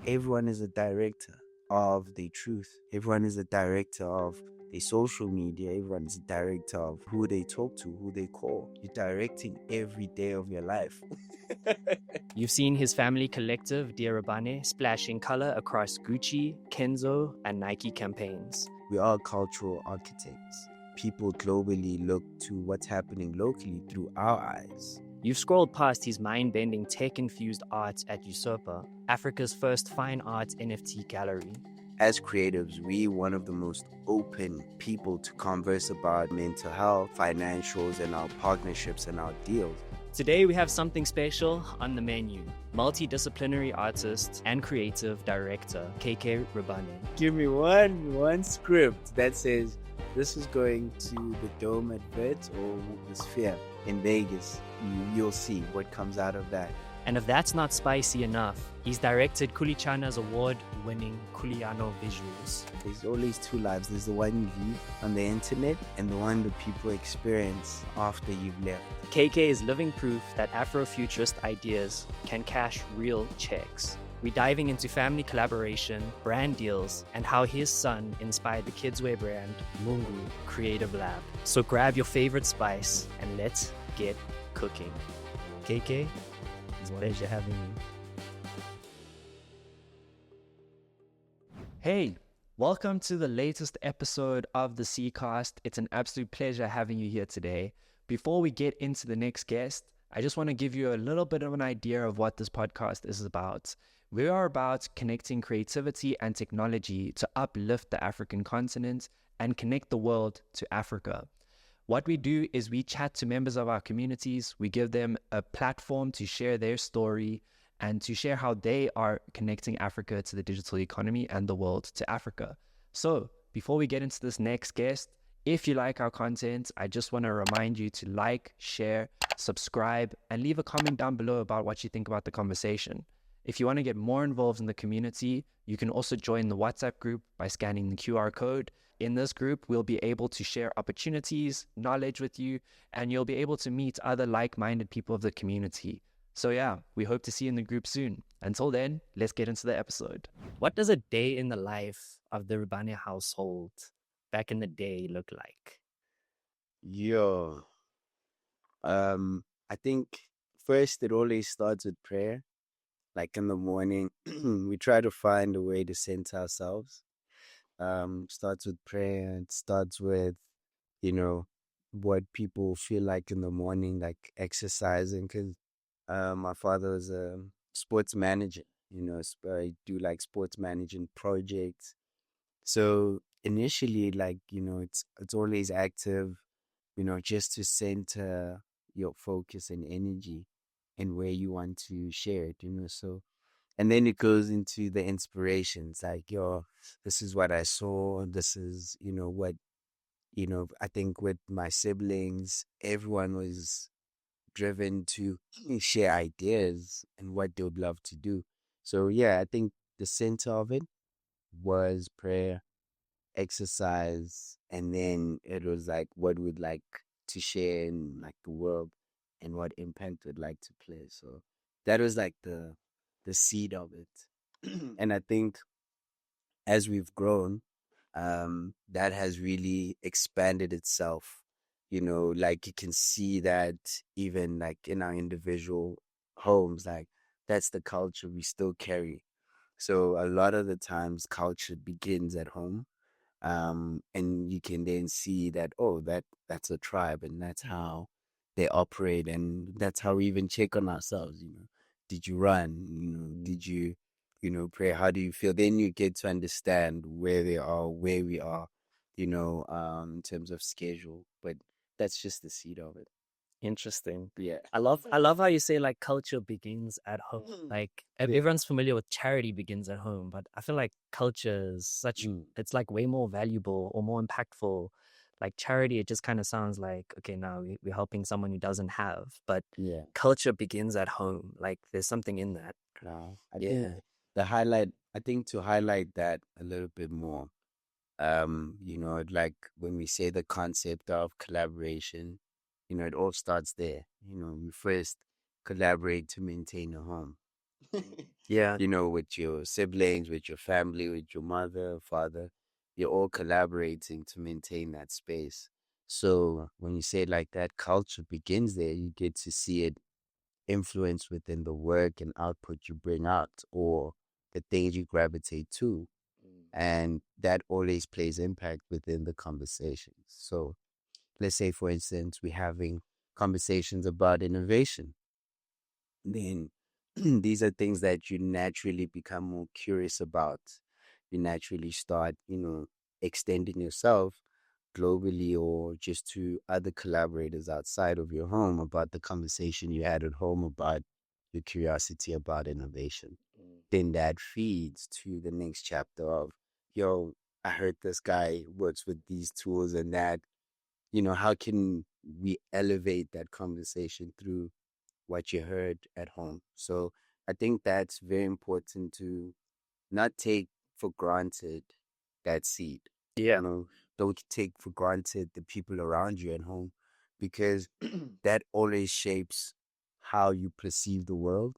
everyone is a director of the truth. Everyone is a director of the social media. Everyone is a director of who they talk to, who they call. You're directing every day of your life. You've seen his family collective, Dear Ribane, splashing color across Gucci, Kenzo, and Nike campaigns. We are cultural architects. People globally look to what's happening locally through our eyes. You've scrolled past his mind-bending tech-infused art at Usurpa, Africa's first fine art NFT gallery. As creatives, we're one of the most open people to converse about mental health, financials, and our partnerships and our deals. Today we have something special on the menu. Multi-disciplinary artist and creative director, Kay Kay Ribane. Give me one script that says this is going to the Dome at Vert or the Sphere in Vegas. You'll see what comes out of that. And if that's not spicy enough, he's directed Kulichana's award-winning Kuliano visuals. There's always two lives. There's the one you live on the internet and the one that people experience after you've left. Keike is living proof that Afrofuturist ideas can cash real checks. We're diving into family collaboration, brand deals, and how his son inspired the Kidswear brand, Mungu Creative Lab. So grab your favorite spice and let's get cooking. Keike, it's a pleasure having you. Hey, welcome to the latest episode of the C.Cast. It's an absolute pleasure having you here today. Before we get into the next guest, I just want to give you a little bit of an idea of what this podcast is about. We are about connecting creativity and technology to uplift the African continent and connect the world to Africa. What we do is we chat to members of our communities. We give them a platform to share their story and to share how they are connecting Africa to the digital economy and the world to Africa. So before we get into this next guest, if you like our content, I just want to remind you to like, share, subscribe, and leave a comment down below about what you think about the conversation. If you want to get more involved in the community, you can also join the WhatsApp group by scanning the QR code. In this group, we'll be able to share opportunities, knowledge with you, and you'll be able to meet other like-minded people of the community. So yeah, we hope to see you in the group soon. Until then, let's get into the episode. What does a day in the life of the Ribane household back in the day look like? Yo, I think first it always starts with prayer. Like in the morning, we try to find a way to center ourselves. Starts with prayer. It starts with, what people feel like in the morning, like exercising. Because my father was a sports manager. I do like sports managing projects. So initially, it's always active. Just to center your focus and energy and where you want to share it. So and then it goes into the inspirations, like, yo, this is what I saw. This is, what, I think with my siblings, everyone was driven to share ideas and what they would love to do. So, yeah, I think the center of it was prayer, exercise, and then it was like what we'd like to share in like the world and what impact we'd like to play. So that was like the seed of it. And I think as we've grown, that has really expanded itself. Like you can see that even like in our individual homes, like that's the culture we still carry. So a lot of the times culture begins at home. And you can then see that, oh, that's a tribe and that's how they operate, and that's how we even check on ourselves. Did you run? Did you pray? How do you feel? Then you get to understand where they are, where we are, in terms of schedule. But that's just the seed of it. Interesting. Yeah. I love how you say like culture begins at home. Like everyone's familiar with charity begins at home, but I feel like culture is it's like way more valuable or more impactful. Like charity, it just kind of sounds like, okay, now we're helping someone who doesn't have, but Yeah. culture begins at home. Like there's something in that. I think I think to highlight that a little bit more, like when we say the concept of collaboration, it all starts there. We first collaborate to maintain a home. Yeah. With your siblings, with your family, with your mother, father, you're all collaborating to maintain that space. So when you say it like that, culture begins there. You get to see it influence within the work and output you bring out or the things you gravitate to. And that always plays impact within the conversations. So let's say, for instance, we're having conversations about innovation, then these are things that you naturally become more curious about. You naturally start, extending yourself globally or just to other collaborators outside of your home about the conversation you had at home about your curiosity about innovation. Then that feeds to the next chapter of, yo, I heard this guy works with these tools and that, how can we elevate that conversation through what you heard at home? So I think that's very important to not take for granted that seed. Yeah. Don't take for granted the people around you at home because that always shapes how you perceive the world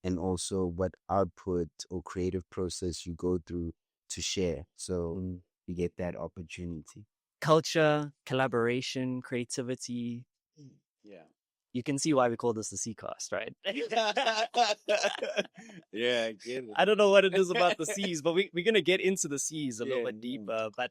and also what output or creative process you go through to share. So you get that opportunity. Culture, collaboration, creativity. Yeah. You can see why we call this the C.Cast, right? Yeah, I get it. I don't know what it is about the C's, but we're going to get into the C's a little Yeah, bit deeper. But,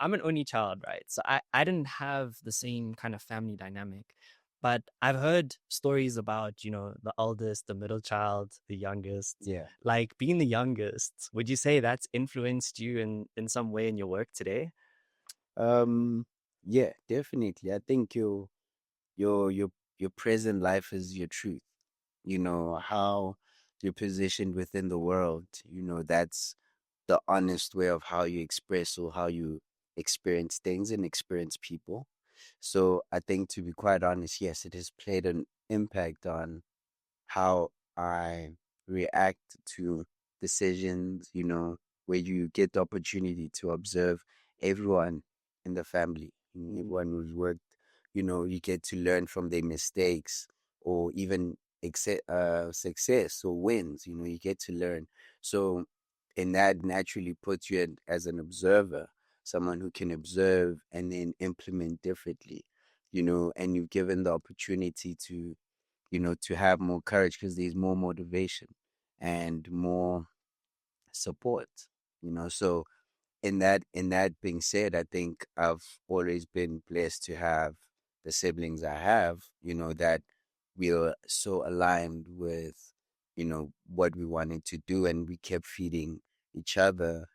I'm an only child, right? So I didn't have the same kind of family dynamic. But I've heard stories about, the eldest, the middle child, the youngest. yeah. Like being the youngest, would you say that's influenced you in some way in your work today? Um, yeah, definitely. I think your your your present life is your truth. How you're positioned within the world. That's the honest way of how you express or how you experience things and experience people. So I think, to be quite honest, yes, it has played an impact on how I react to decisions, where you get the opportunity to observe everyone in the family, everyone who's worked, you get to learn from their mistakes or even success or wins, you get to learn. So, and that naturally puts you as an observer, someone who can observe and then implement differently, and you've given the opportunity to have more courage because there's more motivation and more support. So in that being said, I think I've always been blessed to have the siblings I have, that we are so aligned with, what we wanted to do, and we kept feeding each other,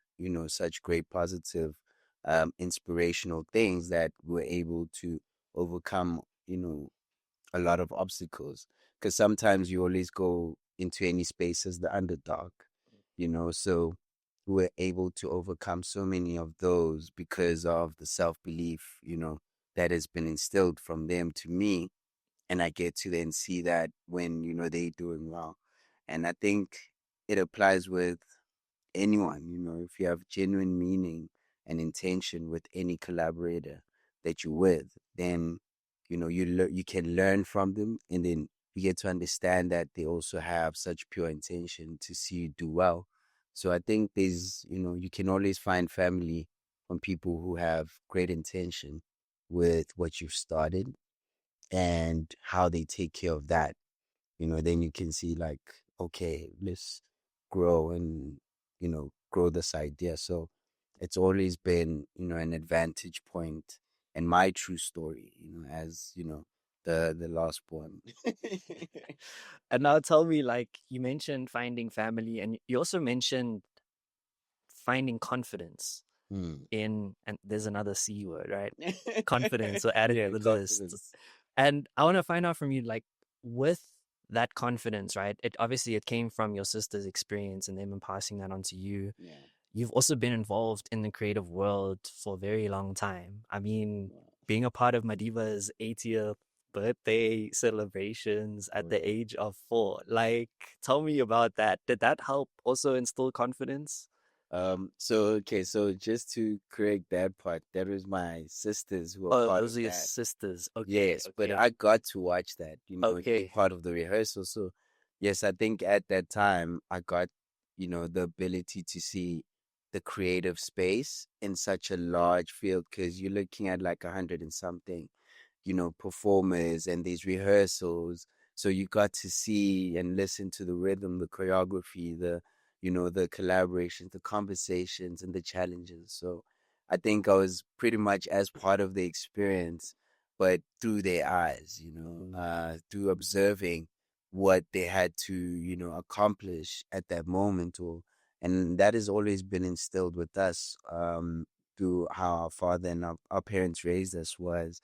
such great positive inspirational things that we're able to overcome, a lot of obstacles because sometimes you always go into any space as the underdog, so we're able to overcome so many of those because of the self-belief, that has been instilled from them to me. And I get to then see that when, they're doing well. And I think it applies with anyone, if you have genuine meaning and intention with any collaborator that you're with, then you can learn from them, and then you get to understand that they also have such pure intention to see you do well. So I think you can always find family from people who have great intention with what you've started and how they take care of that. Then you can see like, okay, let's grow and, grow this idea. So it's always been, an advantage point and my true story, as, the last born. And now tell me, like, you mentioned finding family, and you also mentioned finding confidence Hmm. and there's another C word, right? Confidence, so add it Yeah, to the list. confidence. And I want to find out from you, like, with that confidence, right? It came from your sister's experience and them passing that on to you. Yeah. You've also been involved in the creative world for a very long time. I mean, Wow. being a part of Madiba's 80th birthday celebrations at Oh, the yeah. age of 4. Like, tell me about that. Did that help also instill confidence? So just to correct that part, that was my sisters who were Oh, part of those are your that. sisters. Okay, Yes, but okay, I got to watch that, be okay. part of the rehearsal. So Yes, I think at that time I got, the ability to see the creative space in such a large field because you're looking at like 100 and something, performers and these rehearsals. So you got to see and listen to the rhythm, the choreography, the collaborations, the conversations, and the challenges. So I think I was pretty much as part of the experience, but through their eyes, through observing what they had to, accomplish at that moment, and that has always been instilled with us, through how our father and our parents raised us was,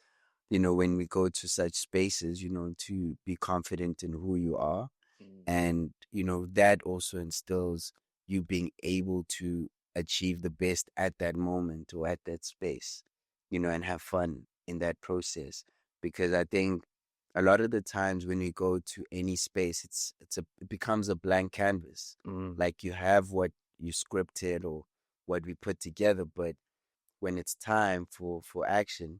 when we go to such spaces, to be confident in who you are. And, that also instills you being able to achieve the best at that moment or at that space, and have fun in that process. Because I think a lot of the times when you go to any space, it becomes a blank canvas. Like you have what you scripted or what we put together, but when it's time for action,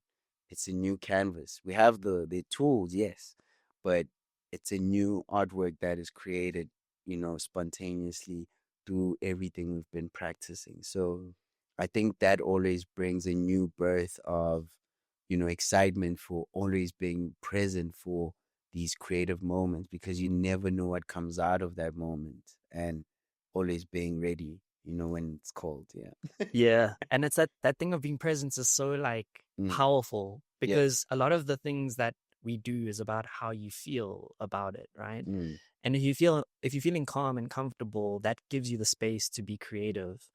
it's a new canvas. We have the tools, yes, but it's a new artwork that is created, spontaneously through everything we've been practicing. So I think that always brings a new birth of, excitement for always being present for these creative moments because you never know what comes out of that moment, and always being ready, when it's called. Yeah. Yeah. And it's that thing of being present is so like Mm. powerful Yeah. because a lot of the things that we do is about how you feel about it, right? Mm. And if you're feeling calm and comfortable, that gives you the space to be creative.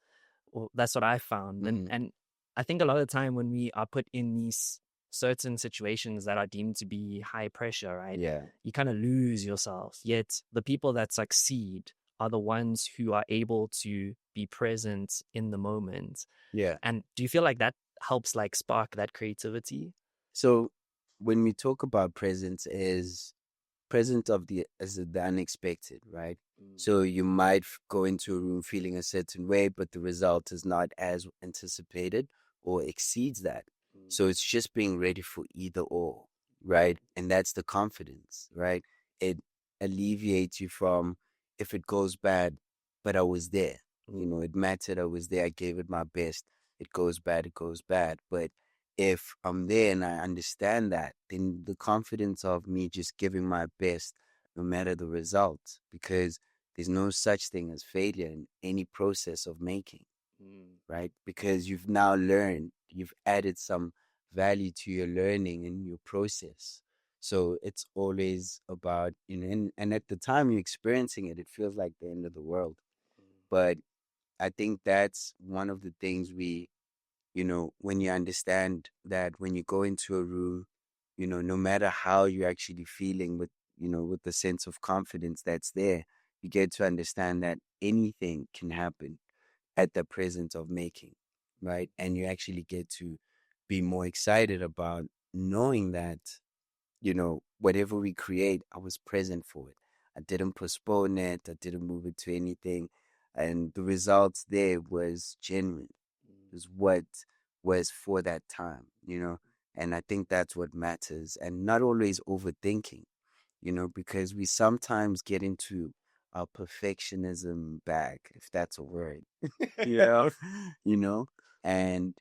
Well, that's what I found. Mhm. And I think a lot of the time when we are put in these certain situations that are deemed to be high pressure, right? Yeah. You kind of lose yourself. Yet the people that succeed are the ones who are able to be present in the moment. Yeah. And do you feel like that helps like spark that creativity? So when we talk about presence, is present of the as the unexpected, right? So you might go into a room feeling a certain way, but the result is not as anticipated or exceeds that. So it's just being ready for either or, right? And that's the confidence, right? It alleviates you from if it goes bad, but I was there. It mattered. I was there. I gave it my best. It goes bad, it goes bad. But if I'm there and I understand that, then the confidence of me just giving my best, no matter the result, because there's no such thing as failure in any process of making, right? Because you've now learned, you've added some value to your learning and your process. So it's always about, and at the time you're experiencing it, it feels like the end of the world. But I think that's one of the things when you understand that when you go into a room, no matter how you're actually feeling with the sense of confidence that's there, you get to understand that anything can happen at the presence of making, right? And you actually get to be more excited about knowing that, whatever we create, I was present for it. I didn't postpone it, I didn't move it to anything. And the results there was genuine, is what was for that time. And I think that's what matters, and not always overthinking, because we sometimes get into our perfectionism bag, if that's a word. Yeah. you know, and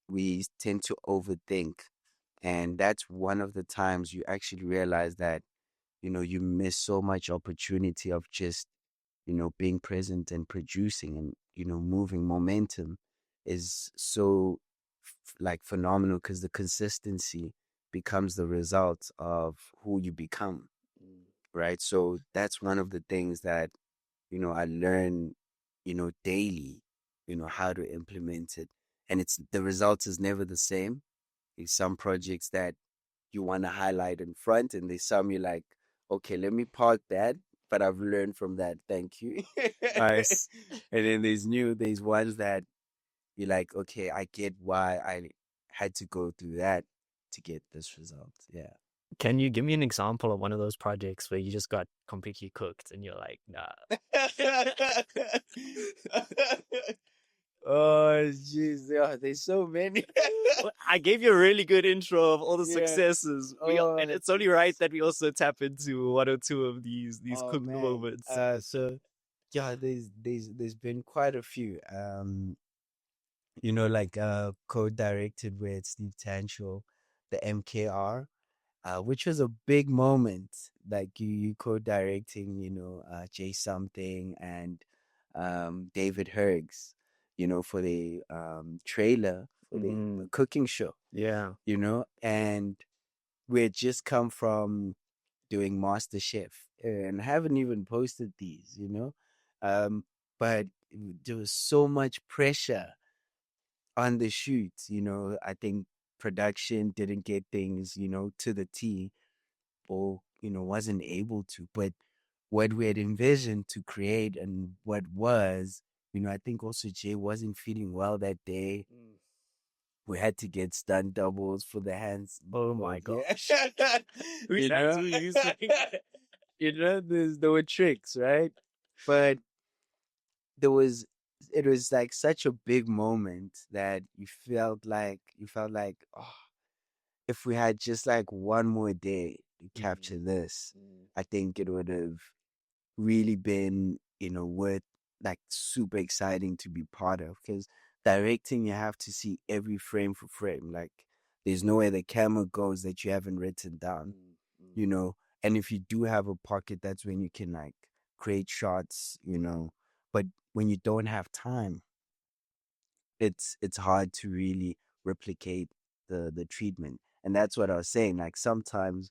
we tend to overthink. And that's one of the times you actually realize that, you miss so much opportunity of just, being present and producing and, moving. Momentum is so like phenomenal because the consistency becomes the result of who you become, right? So that's one of the things that, I learn, daily, how to implement it. And it's the result is never the same. There's some projects that you want to highlight in front, and there's some you're like, okay, let me park that, but I've learned from that. Thank you. Nice. And then there's ones that you're like, okay, I get why I had to go through that to get this result. Yeah. Can you give me an example of one of those projects where you just got completely cooked and you're like, nah? Oh, jeez. Yeah, there's so many. I gave you a really good intro of all the Yeah. successes. And it's only right that we also tap into one or two of these cool moments. So yeah, there's been quite a few. Like co-directed with Steve Tancho, the MKR, which was a big moment. Like you co-directing, Jay Something and David Hergs, for the trailer for the cooking show, Yeah. and we had just come from doing Master Chef and haven't even posted these, but there was so much pressure on the shoot. I think production didn't get things, to the T, or, wasn't able to. But what we had envisioned to create and what was, I think also Jay wasn't feeling well that day. We had to get stunt doubles for the hands. Oh my gosh. you know, there were tricks, right? But there was it was like such a big moment that you felt like, oh, if we had just like one more day to capture this, I think it would have really been, worth, like, super exciting to be part of. Because directing, you have to see every frame for frame. Like, there's nowhere the camera goes that you haven't written down, you know. And if you do have a pocket, that's when you can like create shots. But when you don't have time, it's hard to really replicate the treatment. And that's what I was saying. Like sometimes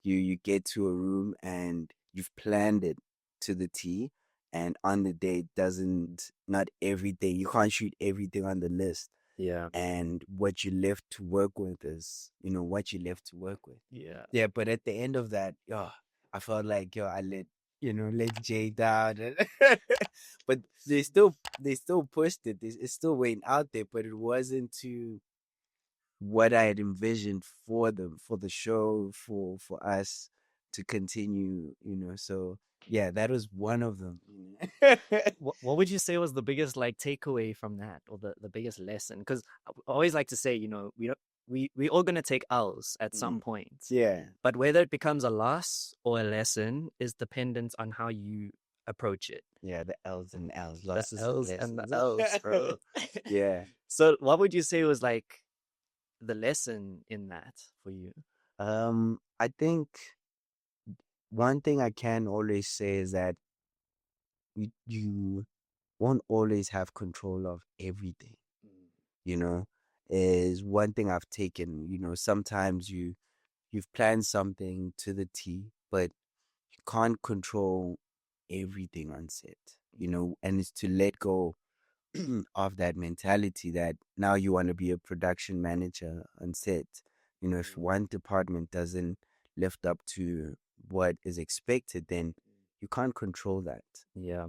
you get to a room and you've planned it to the T, and on the day it doesn't, not everything, you can't shoot everything on the list. Yeah. And what you left to work with is, what you left to work with. Yeah. Yeah, but at the end of that, I felt like, I let Jay down. But they still pushed it. It's still waiting out there, but it wasn't to what I had envisioned for the show, for us to continue. So yeah, that was one of them. What would you say was the biggest like takeaway from that, or the biggest lesson? Because I always like to say, we all gonna take L's at some point. Yeah. But whether it becomes a loss or a lesson is dependent on how you approach it. Yeah, the L's and L's. The Losses L's and the lessons. L's, bro. Yeah. So what would you say was like the lesson in that for you? I think one thing I can always say is that you won't always have control of everything, you know, is one thing I've taken. Sometimes you've planned something to the T, but you can't control everything on set, and it's to let go of that mentality that now you want to be a production manager on set. If one department doesn't live up to what is expected, then you can't control that, Yeah.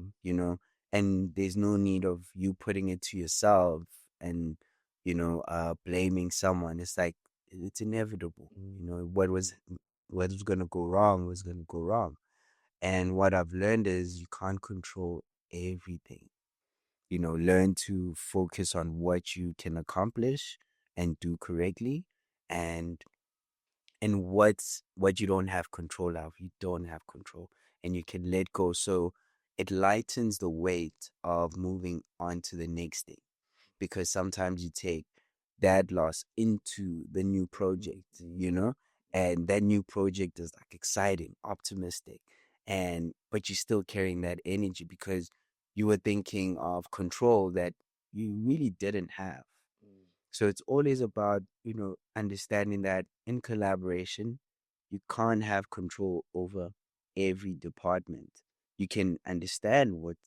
and there's no need of you putting it to yourself and, blaming someone. It's like, it's inevitable. What was going to go wrong was going to go wrong. And what I've learned is you can't control everything. Learn to focus on what you can accomplish and do correctly, and what you don't have control of, you don't have control, and you can let go. So it lightens the weight of moving on to the next thing, because sometimes you take that loss into the new project, and that new project is like exciting, optimistic, but you're still carrying that energy because you were thinking of control that you really didn't have. So it's always about, understanding that in collaboration, you can't have control over every department. You can understand what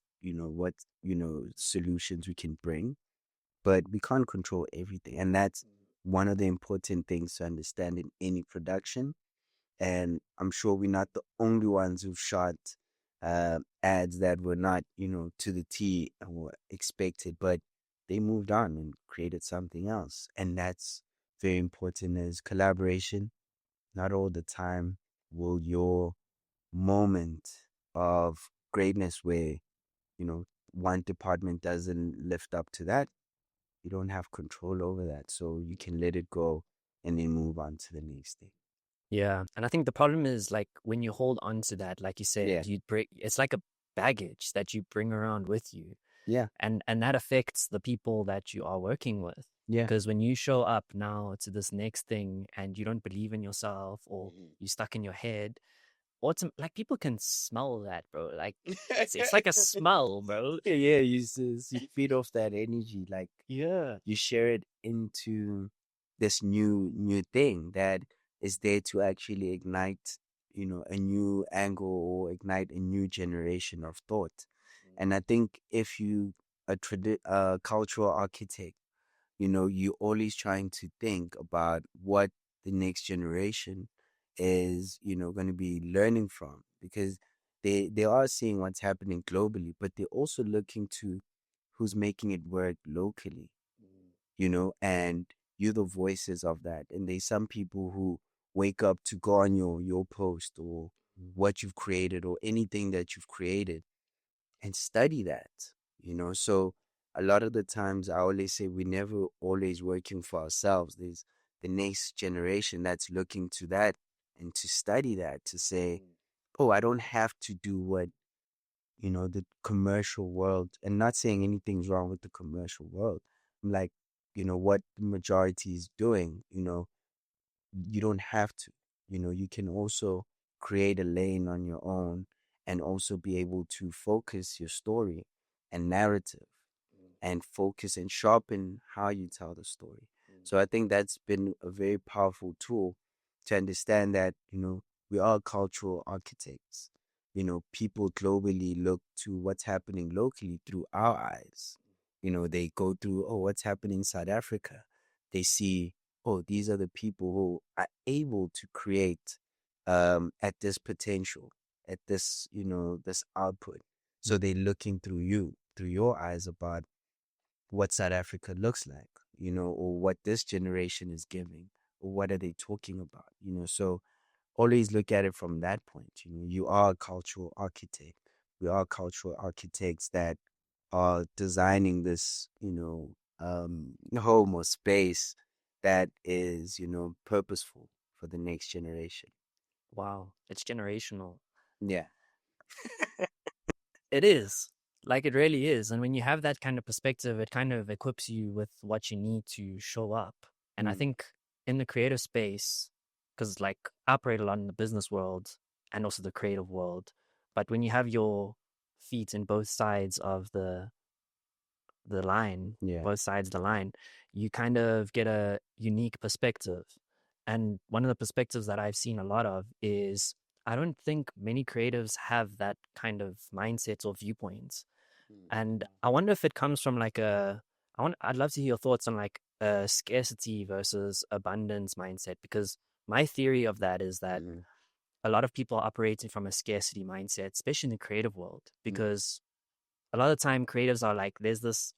solutions we can bring, but we can't control everything. And that's one of the important things to understand in any production. And I'm sure we're not the only ones who've shot ads that were not, to the T or expected, but they moved on and created something else. And that's very important, as collaboration. Not all the time will your moment of greatness where, one department doesn't lift up to that, You don't have control over that. So you can let it go and then move on to the next thing. Yeah. And I think the problem is like when you hold on to that, like you Yeah. said, you break, it's like a baggage that you bring around with you. Yeah. And that affects the people that you are working with. Yeah. Because when you show up now to this next thing and you don't believe in yourself or you're stuck in your head, like people can smell that, bro. Like it's like a smell, bro. Yeah, you feed off that energy, like Yeah. you share it into this new thing that is there to actually ignite, a new angle or ignite a new generation of thought. And I think if you a cultural architect, you're always trying to think about what the next generation is, going to be learning from, because they are seeing what's happening globally, but they're also looking to who's making it work locally, and you're the voices of that. And there's some people who wake up to go on your post or what you've created or anything that you've created and study that, So a lot of the times I always say we're never always working for ourselves. There's the next generation that's looking to that and to study that, to say, oh, I don't have to do what, the commercial world, and not saying anything's wrong with the commercial world. I'm like, what the majority is doing, you don't have to. You can also create a lane on your own and also be able to focus your story and narrative and focus and sharpen how you tell the story. So I think that's been a very powerful tool to understand that, we are cultural architects. People globally look to what's happening locally through our eyes. They go through, oh, what's happening in South Africa? They see, oh, these are the people who are able to create at this potential, at this, this output. So they're looking through you, through your eyes, about what South Africa looks like, or what this generation is giving, or what are they talking about, So always look at it from that point. You are a cultural architect. We are cultural architects that are designing this, home or space that is, purposeful for the next generation. Wow. It's generational. Yeah. It is. Like it really is. And when you have that kind of perspective, it kind of equips you with what you need to show up. And I Mm. think in the creative space, because like I operate a lot in the business world and also the creative world. But when you have your feet in both sides of the line, Yeah. both sides of the line, you kind of get a unique perspective. And one of the perspectives that I've seen a lot of is I don't think many creatives have that kind of mindset or viewpoints. And I wonder if it comes from like I'd love to hear your thoughts on like a scarcity versus abundance mindset, because my theory of that is that Mm. a lot of people are operating from a scarcity mindset, especially in the creative world, Mm. because a lot of the time creatives are like, there's this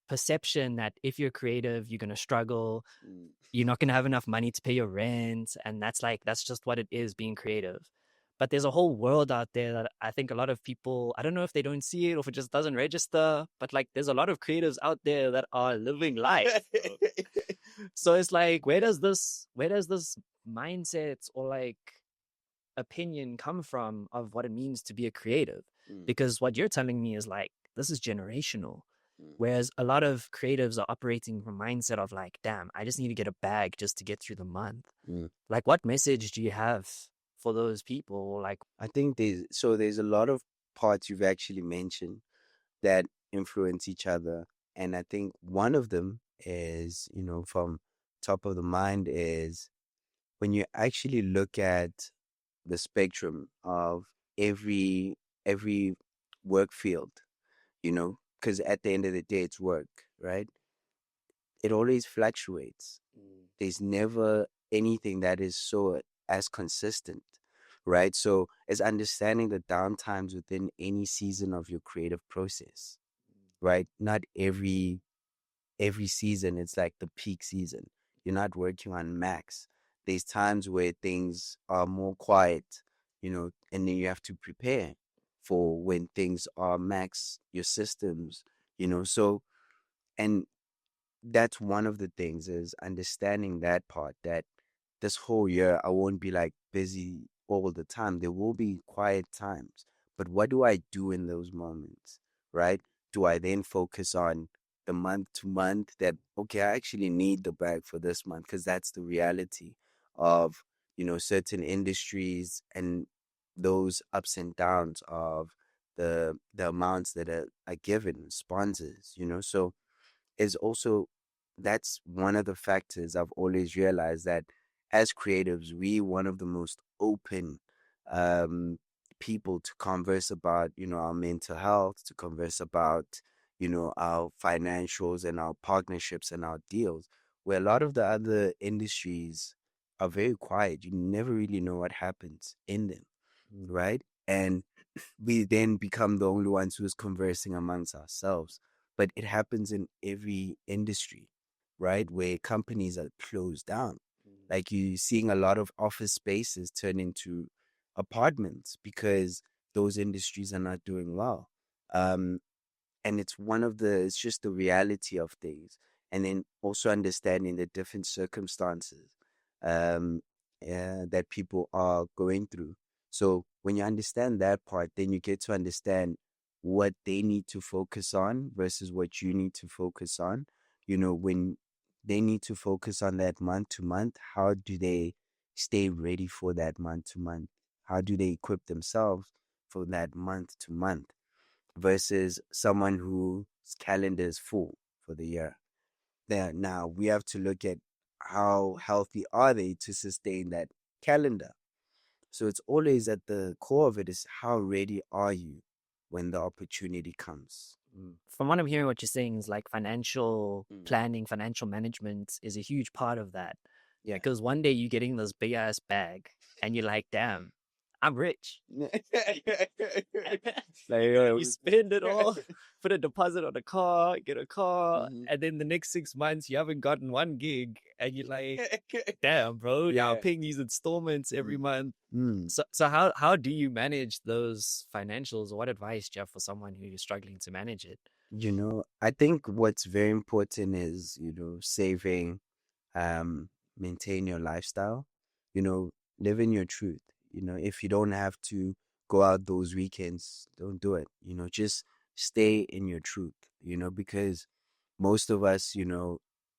perception that if you're creative, you're going to struggle, Mm. you're not going to have enough money to pay your rent. And that's just what it is being creative. But there's a whole world out there that I think a lot of people, I don't know if they don't see it or if it just doesn't register, but like there's a lot of creatives out there that are living life. So it's like, where does this mindset or like opinion come from of what it means to be a creative? Mm. Because what you're telling me is like, this is generational. Mm. Whereas a lot of creatives are operating from a mindset of like, damn, I just need to get a bag just to get through the month. Mm. Like, what message do you have for those people? Like, I think there's a lot of parts you've actually mentioned that influence each other. And I think one of them is, from top of the mind, is when you actually look at the spectrum of every work field, because at the end of the day, it's work, right? It always fluctuates. There's never anything that is so as consistent, right? So it's understanding the downtimes within any season of your creative process, right? Not every season it's like the peak season. You're not working on max. There's times where things are more quiet, and then you have to prepare for when things are max, your systems, so, and that's one of the things, is understanding that part, that this whole year I won't be like busy all the time. There will be quiet times. But what do I do in those moments? Right? Do I then focus on the month to month that, okay, I actually need the bag for this month? Because that's the reality of, certain industries and those ups and downs of the amounts that are given sponsors, so is also, that's one of the factors I've always realized, that as creatives, we one of the most open um people to converse about, our mental health, to converse about, our financials and our partnerships and our deals, where a lot of the other industries are very quiet. You never really know what happens in them, right? And we then become the only ones who's conversing amongst ourselves. But it happens in every industry, right? Where companies are closed down. Like, you seeing a lot of office spaces turn into apartments because those industries are not doing well. Um, and it's just the reality of things. And then also understanding the different circumstances um that people are going through. So when you understand that part, then you get to understand what they need to focus on versus what you need to focus on. When they need to focus on that month to month, how do they stay ready for that month to month? How do they equip themselves for that month to month versus someone whose calendar is full for the year? There, now we have to look at how healthy are they to sustain that calendar. So it's always at the core of it, is how ready are you when the opportunity comes? From what I'm hearing, what you're saying is like financial Mm. planning, financial management is a huge part of that. Yeah. Because one day you're getting this big ass bag and you're like, damn, I'm rich. You spend it all, put a deposit on a car, get a car, Mhm. and then the next 6 months you haven't gotten one gig and you're like, damn, bro, now I'm Yeah. paying these installments every month. Mm. So how do you manage those financials? Or what advice do you have for someone who's struggling to manage it? I think what's very important is, saving, maintain your lifestyle, you know, live in your truth. If you don't have to go out those weekends, don't do it. Just stay in your truth, because most of us,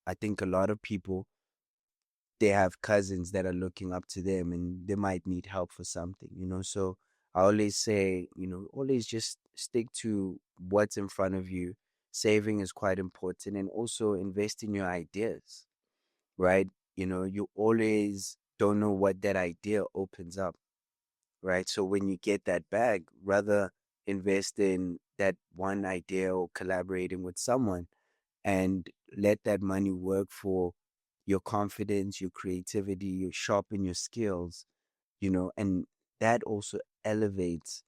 I think a lot of people, they have cousins that are looking up to them and they might need help for something, So I always say, always just stick to what's in front of you. Saving is quite important, and also invest in your ideas, right? You always don't know what that idea opens up, right? So when you get that bag, rather invest in that one idea or collaborating with someone, and let that money work for your confidence, your creativity, you sharpen your skills, and that also elevates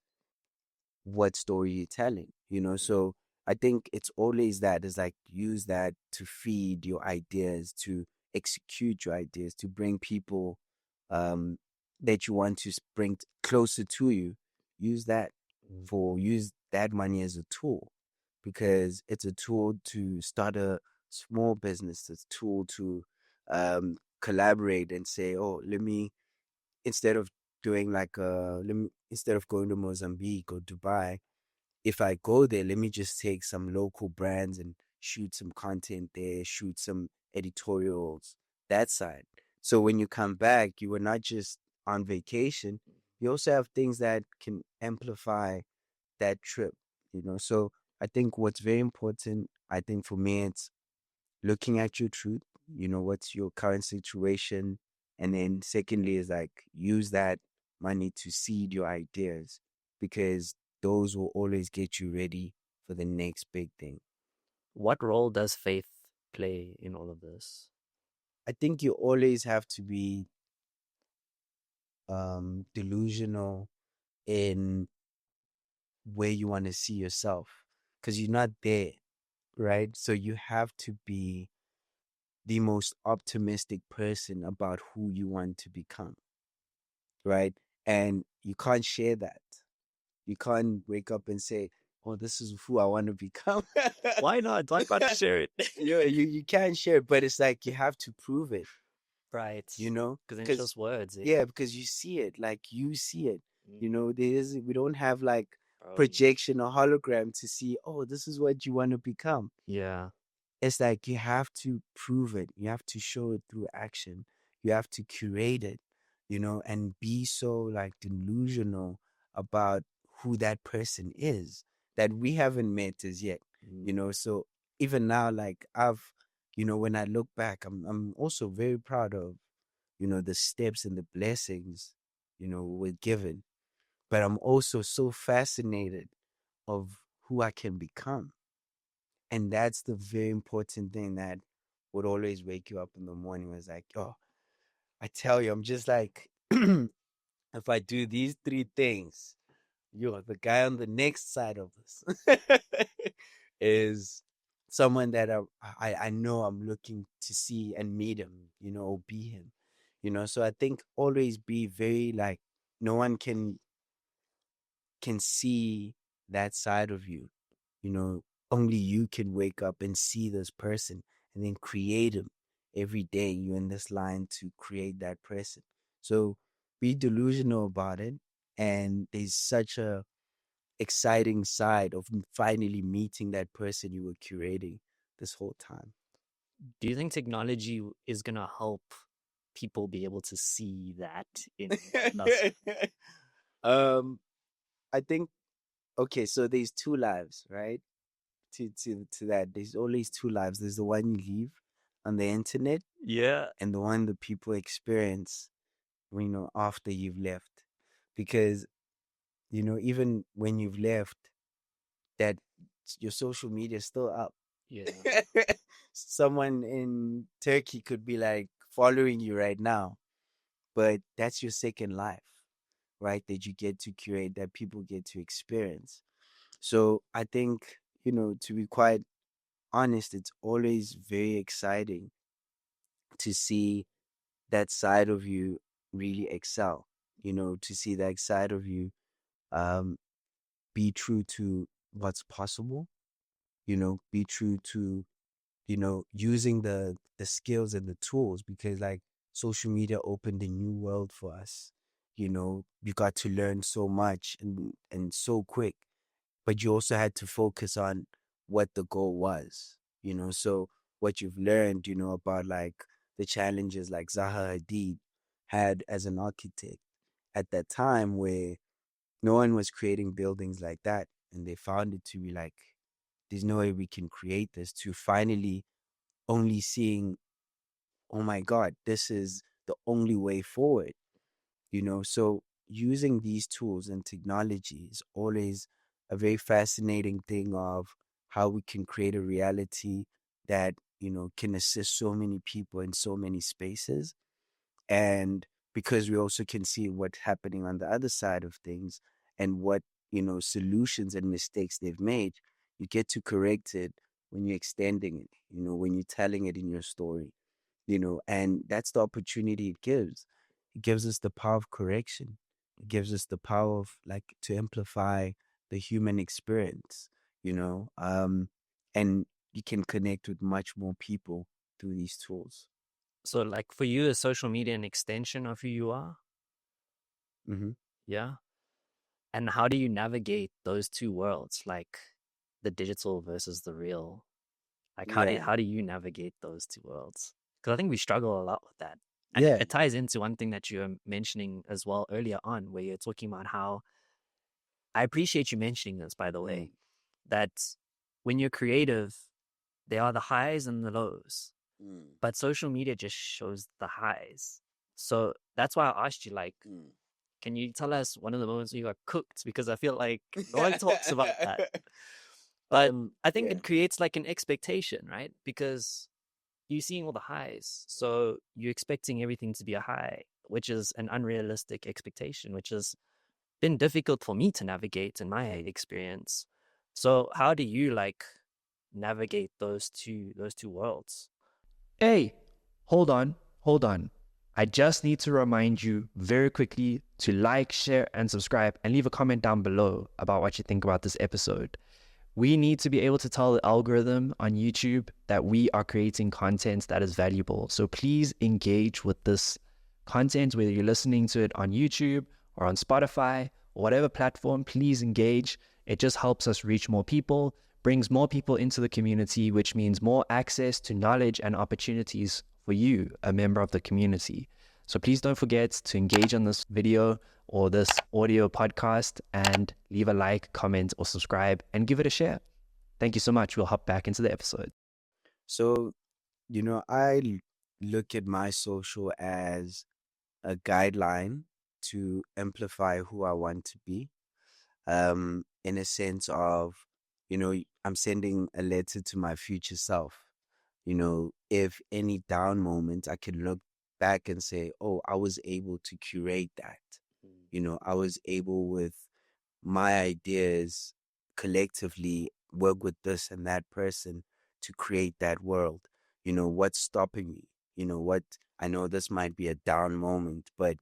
what story you're telling, So I think it's always that, is like, use that to feed your ideas, to execute your ideas, to bring people um that you want to bring closer to you. Use that, use that money as a tool, because it's a tool to start a small business. It's a tool to collaborate and say, oh, let me, instead of doing like instead of going to Mozambique or Dubai, if I go there, let me just take some local brands and shoot some content there, shoot some editorials, that side. So when you come back, you were not just on vacation, you also have things that can amplify that trip. So I think what's very important, I think for me, it's looking at your truth, what's your current situation. And then secondly is like, use that money to seed your ideas, because those will always get you ready for the next big thing. What role does faith play in all of this? I think you always have to be delusional in where you want to see yourself, because you're not there, right? So you have to be the most optimistic person about who you want to become, right? And you can't share that. You can't wake up and say, oh, this is who I want to become. Why not? Why not share it? You can't share it, but it's like you have to prove it, Right. you know? Because it's just words. Yeah, because you see it, like you see it. You know, we don't have like Bro. projection or hologram to see, oh, this is what you want to become. Yeah. It's like you have to prove it. You have to show it through action. You have to curate it, you know, and be so like delusional about who that person is that we haven't met as yet, you know. So even now, like you know, when I look back, I'm also very proud of, you know, the steps and the blessings, you know, we're given. But I'm also so fascinated of who I can become. And that's the very important thing that would always wake you up in the morning. Was like, oh, I tell you, I'm just like, if I do these three things, the guy on the next side of this is someone that I know I'm looking to see and meet him, you know, or be him, you know. So I think always be very like, no one can see that side of you, you know. Only you can wake up and see this person and then create him. Every day you're in this line to create that person. So be delusional about it. And there's such a exciting side of finally meeting that person you were curating this whole time. Do you think technology is going to help people be able to see that in us? I think, okay, so there's two lives, right? To that, there's always two lives. There's the one you leave on the internet, Yeah. and the one the people experience, you know, after you've left. Because, you know, even when you've left, that your social media is still up. Yeah. Someone in Turkey could be like following you right now, but that's your second life, right? That you get to curate, that people get to experience. So I think, you know, to be quite honest, it's always very exciting to see that side of you really excel, you know, to see that side of you um, be true to what's possible, you know, be true to, you know, using the skills and the tools, because like social media opened a new world for us. You know, you got to learn so much and so quick, but you also had to focus on what the goal was, you know. So what you've learned, you know, about like the challenges like Zaha Hadid had as an architect at that time, where no one was creating buildings like that, and they found it to be like, there's no way we can create this, to finally only seeing, oh my God, this is the only way forward, you know. So using these tools and technology is always a very fascinating thing of how we can create a reality that, you know, can assist so many people in so many spaces. And because we also can see what's happening on the other side of things, and what, you know, solutions and mistakes they've made, you get to correct it when you're extending it, you know, when you're telling it in your story, you know. And that's the opportunity it gives. It gives us the power of correction. It gives us the power of like to amplify the human experience, you know. And you can connect with much more people through these tools. So, like, for you, is social media an extension of who you are? Mm-hmm. Yeah. And how do you navigate those two worlds, like the digital versus the real? Like, Yeah. how do you navigate those two worlds? Because I think we struggle a lot with that. And Yeah. it ties into one thing that you were mentioning as well earlier on, where you're talking about how I appreciate you mentioning this, by the way, that when you're creative, there are the highs and the lows, but social media just shows the highs. So that's why I asked you, like, can you tell us one of the moments you got cooked? Because I feel like no one talks about that. But I think Yeah. it creates like an expectation, right? Because you're seeing all the highs. So you're expecting everything to be a high, which is an unrealistic expectation, which has been difficult for me to navigate in my experience. So how do you like navigate those two worlds? Hey, hold on, hold on. I just need to remind you very quickly to like, share, and subscribe, and leave a comment down below about what you think about this episode. We need to be able to tell the algorithm on YouTube that we are creating content that is valuable. So please engage with this content, whether you're listening to it on YouTube or on Spotify or whatever platform, please engage. It just helps us reach more people, brings more people into the community, which means more access to knowledge and opportunities for you, a member of the community. So please don't forget to engage on this video or this audio podcast and leave a like, comment, or subscribe and give it a share. Thank you so much. We'll hop back into the episode. So, I look at my social as a guideline to amplify who I want to be. In a sense of, I'm sending a letter to my future self. If any down moment, I can look back and say, oh, I was able to curate that. I was able with my ideas collectively work with this and that person to create that world. What's stopping me? What I know this might be a down moment, but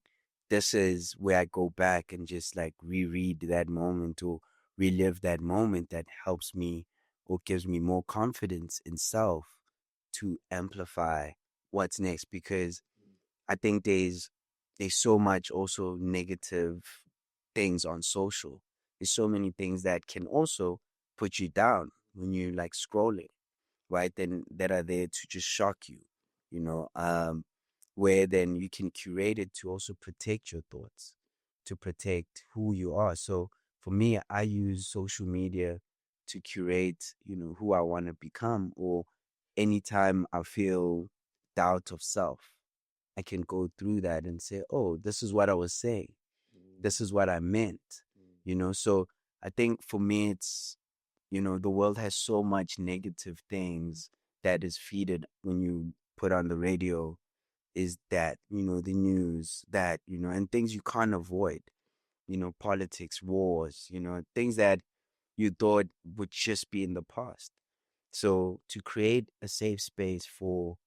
this is where I go back and just like reread that moment or relive that moment that helps me or gives me more confidence in self to amplify what's next. Because I think there's so much also negative things on social. There's so many things that can also put you down when you like scrolling, right? Then that are there to just shock you, where then you can curate it to also protect your thoughts, to protect who you are. So for me, I use social media to curate, who I want to become, or anytime I feel doubt of self, I can go through that and say, oh, this is what I was saying. This is what I meant, So I think for me, it's, the world has so much negative things that is feeded when you put on the radio, is that, the news, that, and things you can't avoid, politics, wars, things that you thought would just be in the past. So to create a safe space for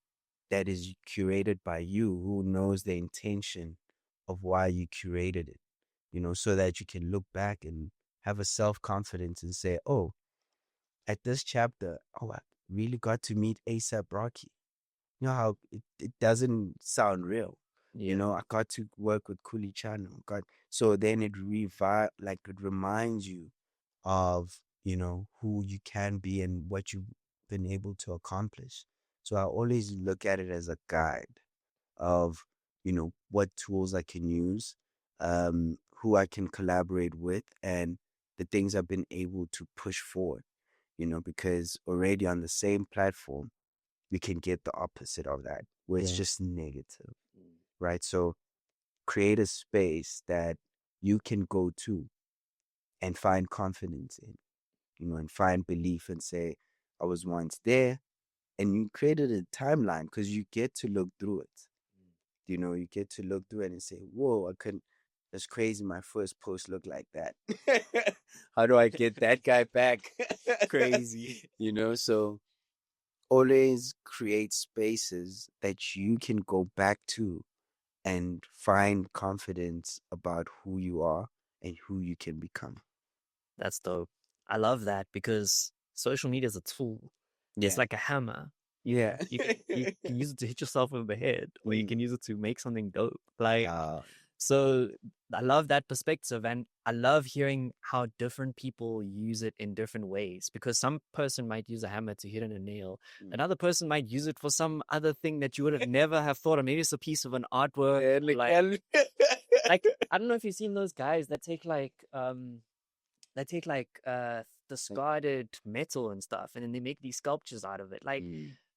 that is curated by you, who knows the intention of why you curated it, so that you can look back and have a self-confidence and say, oh, at this chapter, oh, I really got to meet ASAP Rocky. You know how it doesn't sound real. Yeah. I got to work with Kuli Chano. So then it it reminds you of, who you can be and what you've been able to accomplish. So I always look at it as a guide of, what tools I can use, who I can collaborate with, and the things I've been able to push forward, because already on the same platform, we can get the opposite of that, where it's Yeah. just negative, right? So create a space that you can go to and find confidence in, and find belief and say, I was once there. And you created a timeline because you get to look through it. You get to look through it and say, whoa, that's crazy. My first post looked like that. How do I get that guy back? Crazy. So always create spaces that you can go back to and find confidence about who you are and who you can become. That's dope. I love that because social media is a tool. It's Yeah. like a hammer. Yeah. You can use it to hit yourself over the head, or you can use it to make something dope. Like, Uh, so I love that perspective, and I love hearing how different people use it in different ways. Because some person might use a hammer to hit in a nail, another person might use it for some other thing that you would have never have thought of. Maybe it's a piece of an artwork. Like I don't know if you've seen those guys that take discarded metal and stuff, and then they make these sculptures out of it. Like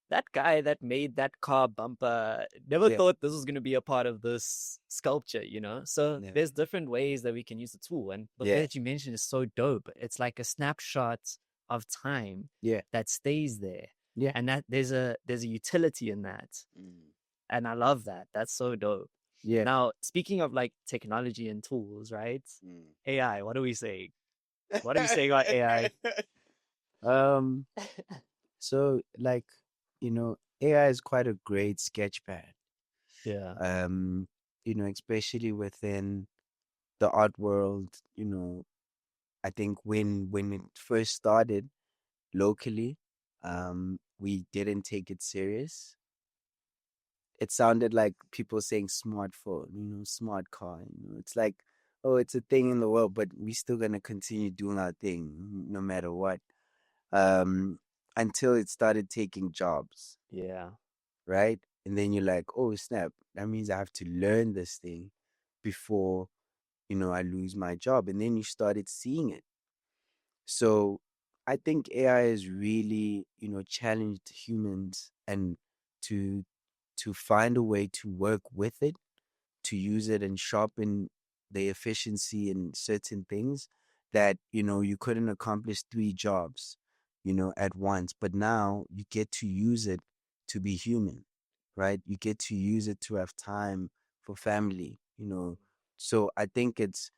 that guy that made that car bumper never thought this was going to be a part of this sculpture, So there's different ways that we can use the tool, and the way that you mentioned is so dope. It's like a snapshot of time that stays there, and that there's a utility in that, and I love that. That's so dope. Now, speaking of like technology and tools, right? AI, what are we saying? What are we saying about AI? So like, AI is quite a great sketch pad. Yeah. Especially within the art world, I think when it first started locally, we didn't take it serious. It sounded like people saying smartphone, smart car. It's like, oh, it's a thing in the world, but we're still gonna continue doing our thing no matter what. Um, until it started taking jobs, Yeah. right? And then you're like, oh snap, that means I have to learn this thing before I lose my job. And then you started seeing it. So I think AI has really, challenged humans and to find a way to work with it, to use it and sharpen the efficiency in certain things that, you couldn't accomplish three jobs, at once. But now you get to use it to be human, right? You get to use it to have time for family. So I think it's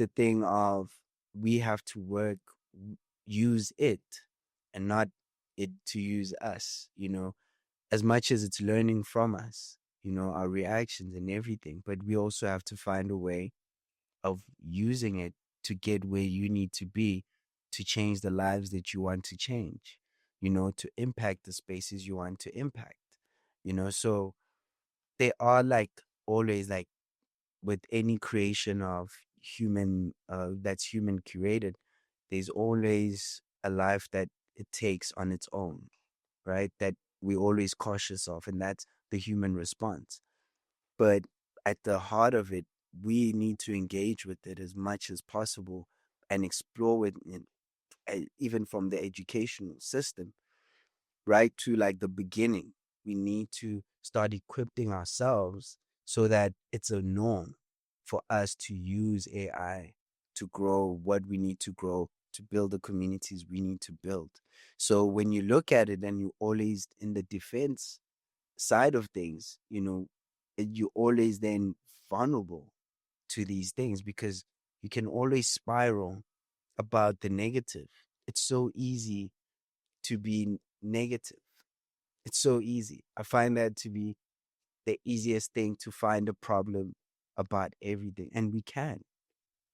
a thing of we have to use it and not it to use us, as much as it's learning from us, our reactions and everything. But we also have to find a way of using it to get where you need to be, to change the lives that you want to change, to impact the spaces you want to impact, so they are like always like with any creation of human that's human curated, there's always a life that it takes on its own, right? That we're always cautious of, and that's the human response. But at the heart of it, we need to engage with it as much as possible and explore it even from the educational system, right to like the beginning. We need to start equipping ourselves so that it's a norm for us to use AI to grow what we need to grow, to build the communities we need to build. So when you look at it and you're always in the defense side of things, you're always then vulnerable to these things because you can always spiral about the negative. It's so easy to be negative. It's so easy. I find that to be the easiest thing to find a problem about everything. And we can.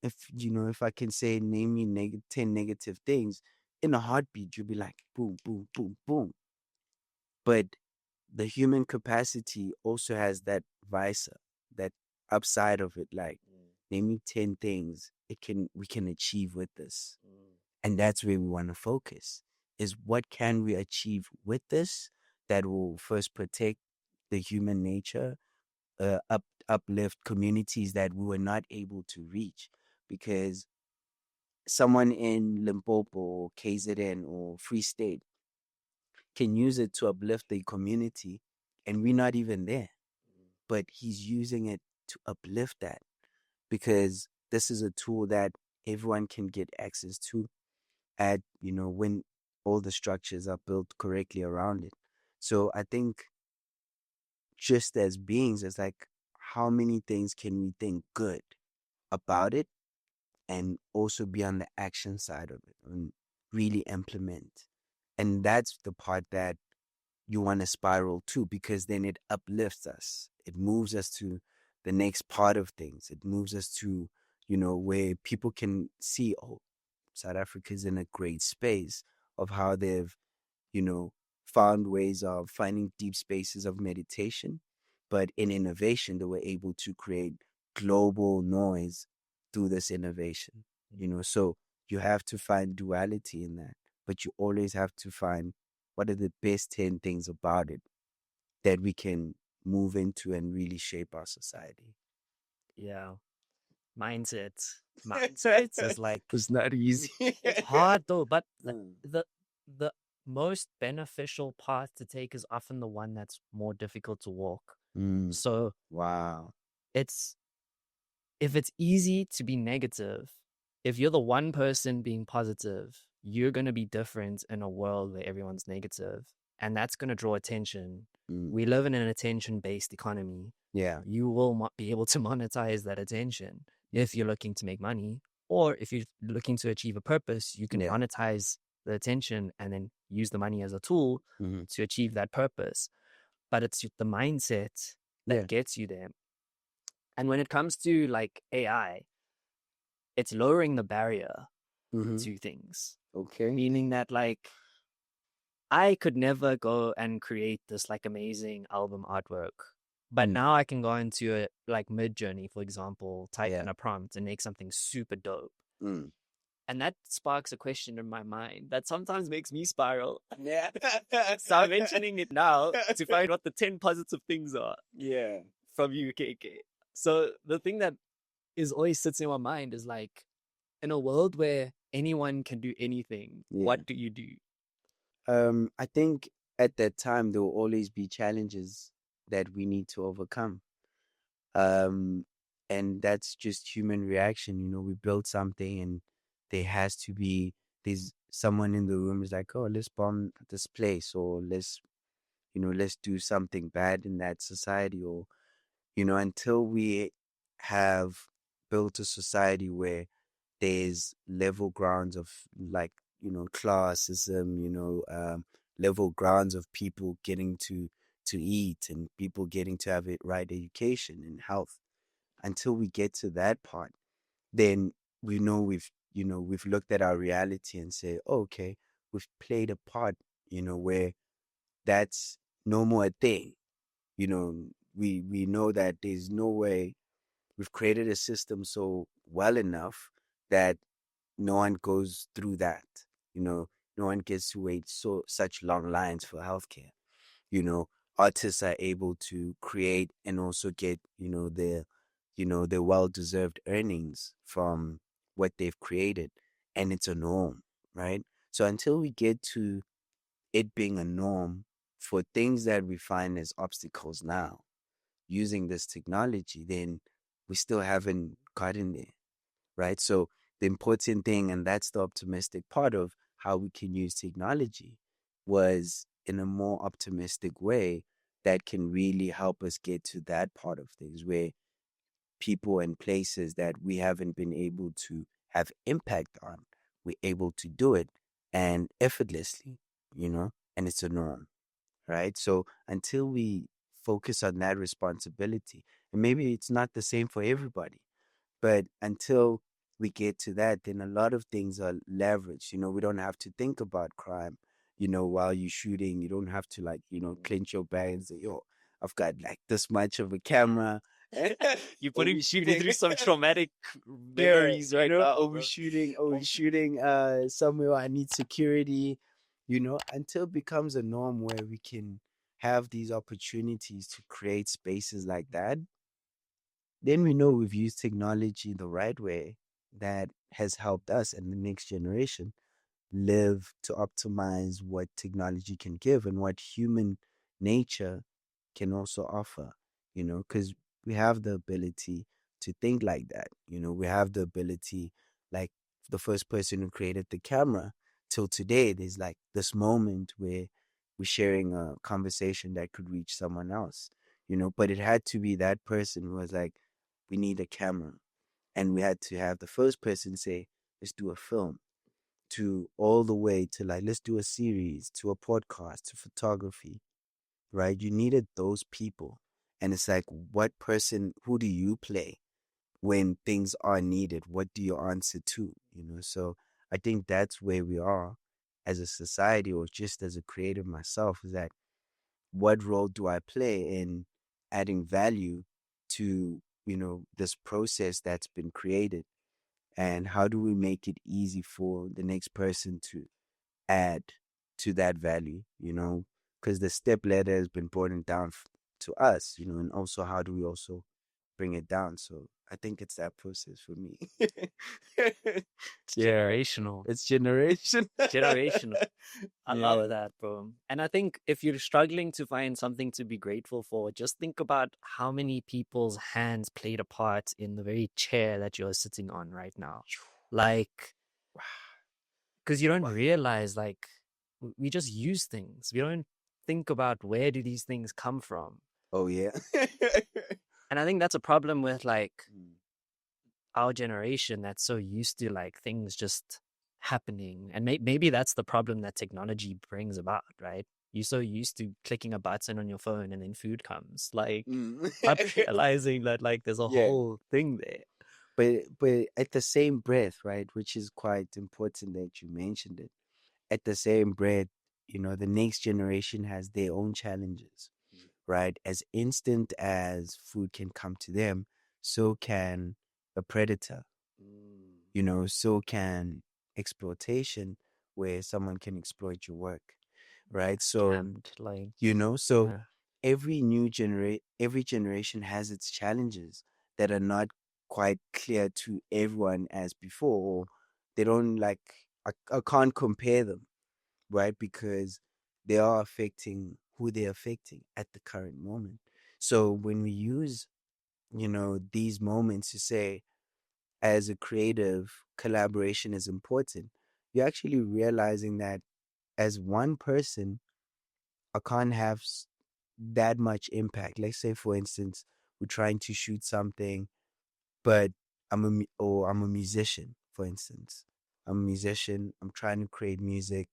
If I can say, name me 10 negative things, in a heartbeat, you'll be like, boom, boom, boom, boom. But the human capacity also has that vice, that upside of it. Like, name me 10 things we can achieve with this. And that's where we want to focus is what can we achieve with this that will first protect the human nature, uplift communities that we were not able to reach because someone in Limpopo or KZN or Free State can use it to uplift the community and we're not even there, but he's using it to uplift that because this is a tool that everyone can get access to at when all the structures are built correctly around it. So I think just as beings, it's like how many things can we think good about it and also be on the action side of it and really implement. And that's the part that you want to spiral to because then it uplifts us. It moves us to the next part of things. It moves us to, where people can see, oh, South Africa's in a great space of how they've, found ways of finding deep spaces of meditation. But in innovation, they were able to create global noise through this innovation, So you have to find duality in that, but you always have to find what are the best 10 things about it that we can move into and really shape our society. Yeah. Mindset. Mindset is like It's not easy. it's hard though, but Mm. the most beneficial path to take is often the one that's more difficult to walk. Mm. So Wow. it's if it's easy to be negative, if you're the one person being positive, you're going to be different in a world where everyone's negative, and that's going to draw attention. Mm. We live in an attention-based economy. Yeah. You will be able to monetize that attention if you're looking to make money, or if you're looking to achieve a purpose, you can Yeah. monetize the attention and then use the money as a tool Mm-hmm. to achieve that purpose. But it's the mindset that gets you there. And when it comes to like AI, it's lowering the barrier to things. Okay. Meaning that like I could never go and create this like amazing album artwork. But now I can go into a like Mid-Journey, for example, type in a prompt and make something super dope. And that sparks a question in my mind that sometimes makes me spiral. Yeah. So I'm mentioning it now to find what the 10 positive things are Yeah. from you, Keike. So the thing that is always sits in my mind is like, in a world where anyone can do anything, what do you do? I think at that time there will always be challenges that we need to overcome. And that's just human reaction. You know, we build something and there's someone in the room is like, oh, let's bomb this place, or let's do something bad in that society, or, until we have built a society where there's level grounds of, like, classism, level grounds of people getting to eat and people getting to have it right education and health. Until we get to that part, then we know we've looked at our reality and say, oh, okay, we've played a part, where that's no more a thing. We know that there's no way. We've created a system so well enough that no one goes through that. No one gets to wait such long lines for healthcare. You know, artists are able to create and also get, their well-deserved earnings from what they've created, and it's a norm, right? So until we get to it being a norm for things that we find as obstacles now, using this technology, then we still haven't gotten there, right? So the important thing, and that's the optimistic part of how we can use technology, was in a more optimistic way that can really help us get to that part of things where people and places that we haven't been able to have impact on, we're able to do it, and effortlessly, and it's a norm, right? So until we focus on that responsibility, and maybe it's not the same for everybody, but until we get to that, then a lot of things are leveraged. We don't have to think about crime, while you're shooting. You don't have to, like, clench your bag and say, yo, I've got like this much of a camera. You're putting me through some traumatic memories right now. Or we're shooting somewhere I need security, until it becomes a norm where we can have these opportunities to create spaces like that. Then we know we've used technology the right way that has helped us and the next generation live to optimize what technology can give and what human nature can also offer, because we have the ability to think like that. We have the ability, like the first person who created the camera till today, there's like this moment where we're sharing a conversation that could reach someone else, but it had to be that person who was like, we need a camera. And we had to have the first person say, let's do a film, to all the way to, like, let's do a series, to a podcast, to photography, right? You needed those people. And it's like, who do you play when things are needed? What do you answer to? So I think that's where we are as a society, or just as a creative myself, is that what role do I play in adding value to, this process that's been created? And how do we make it easy for the next person to add to that value, because the step ladder has been brought down to us, and also how do we also bring it down? So I think it's that process for me. Generational. It's generation. Generational. I Yeah. love that, bro. And I think if you're struggling to find something to be grateful for, just think about how many people's hands played a part in the very chair that you're sitting on right now. Like, because you don't realize, like, we just use things. We don't think about where do these things come from. Oh, yeah. And I think that's a problem with, like, our generation that's so used to, like, things just happening. And maybe that's the problem that technology brings about, right? you're so used to clicking a button on your phone and then food comes. Like, Mm. not realizing that like there's a Yeah. whole thing there. But at the same breath, right, which is quite important that you mentioned it. At the same breath, the next generation has their own challenges, right? As instant as food can come to them, so can a predator, so can exploitation, where someone can exploit your work, right? So, Scammed, like, so yeah. every generation has its challenges that are not quite clear to everyone as before, or they don't like, I can't compare them, right? Because they are affecting who they're affecting at the current moment. So when we use, these moments to say, as a creative, collaboration is important, you're actually realizing that as one person, I can't have that much impact. Let's say, for instance, we're trying to shoot something, but I'm a musician, for instance. I'm a musician. I'm trying to create music.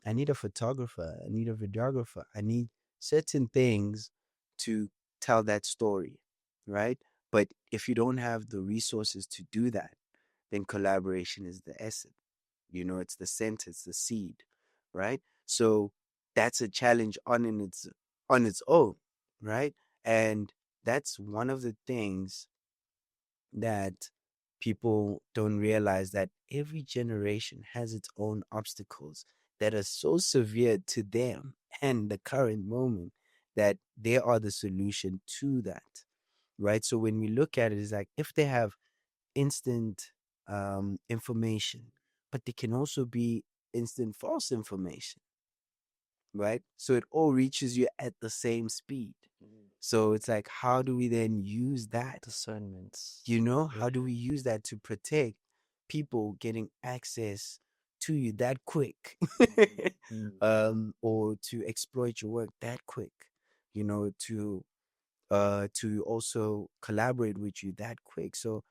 I need a photographer. I need a videographer. I need certain things to tell that story, right? But if you don't have the resources to do that, then collaboration is the essence. It's the center, it's the seed, right? So that's a challenge on its own, right? And that's one of the things that people don't realize, that every generation has its own obstacles that are so severe to them and the current moment, that they are the solution to that, right? So when we look at it, it's like, if they have instant information, but they can also be instant false information, right? So it all reaches you at the same speed. So it's like, how do we then use that? Discernment. How do we use that to protect people getting access to you that quick? Or to exploit your work that quick, to also collaborate with you that quick. So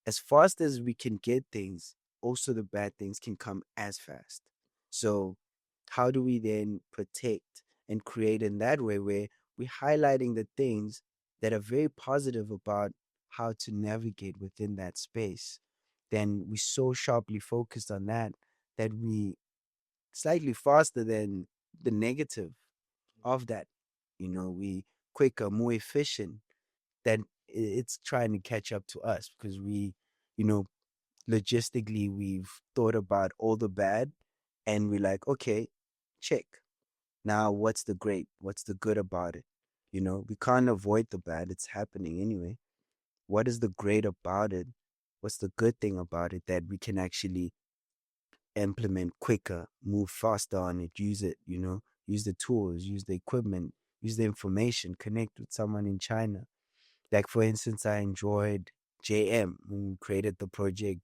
as fast as we can get things, also the bad things can come as fast. So how do we then protect and create in that way, where we're highlighting the things that are very positive about how to navigate within that space? Then we so sharply focused on that, that we slightly faster than the negative of that. We quicker, more efficient, that it's trying to catch up to us, because we, you know, logistically, we've thought about all the bad, and we're like, okay, check. Now, what's the great? What's the good about it? We can't avoid the bad. It's happening anyway. What is the great about it? What's the good thing about it that we can actually implement quicker, move faster on it, use the tools, use the equipment, use the information, connect with someone in China. Like, for instance, I enjoyed JM when we created the project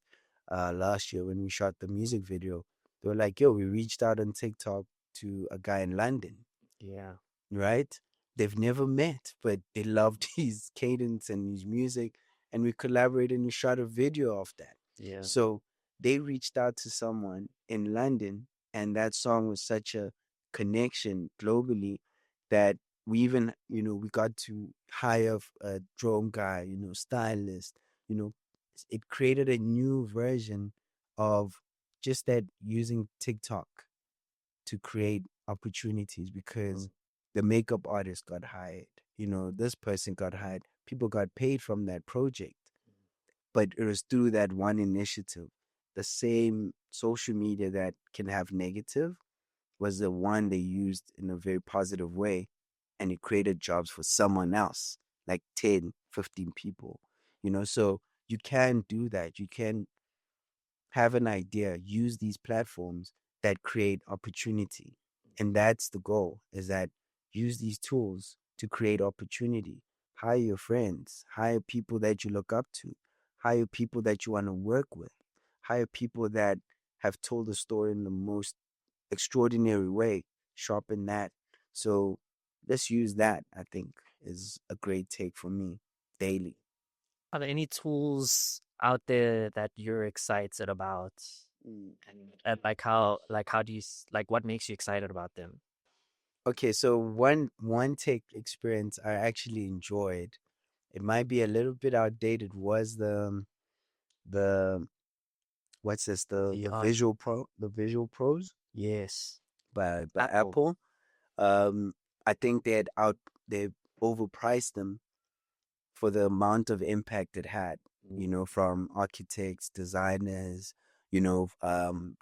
last year, when we shot the music video. They were like, yo, we reached out on TikTok to a guy in London, Yeah. right? They've never met, but they loved his cadence and his music. And we collaborated and we shot a video of that. Yeah. So they reached out to someone in London, and that song was such a connection globally, that we even, we got to hire a drone guy, stylist, you know, it created a new version of just that, using TikTok to create opportunities, because the makeup artist got hired, this person got hired, people got paid from that project, but it was through that one initiative. The same social media that can have negative was the one they used in a very positive way, and it created jobs for someone else, like 10, 15 people, so you can do that. You can have an idea, use these platforms that create opportunity. And that's the goal, is that use these tools to create opportunity. Hire your friends, hire people that you look up to, hire people that you want to work with, hire people that have told the story in the most extraordinary way, sharpen that. So let's use that, I think, is a great take for me daily. Are there any tools out there that you're excited about? And like how do you like what makes you excited about them? Okay, so one tech experience I actually enjoyed, it might be a little bit outdated, was the what's this, the VR. Visual Pros Yes. by Apple. Apple. I think they overpriced them for the amount of impact it had, you know, from architects, designers, you know,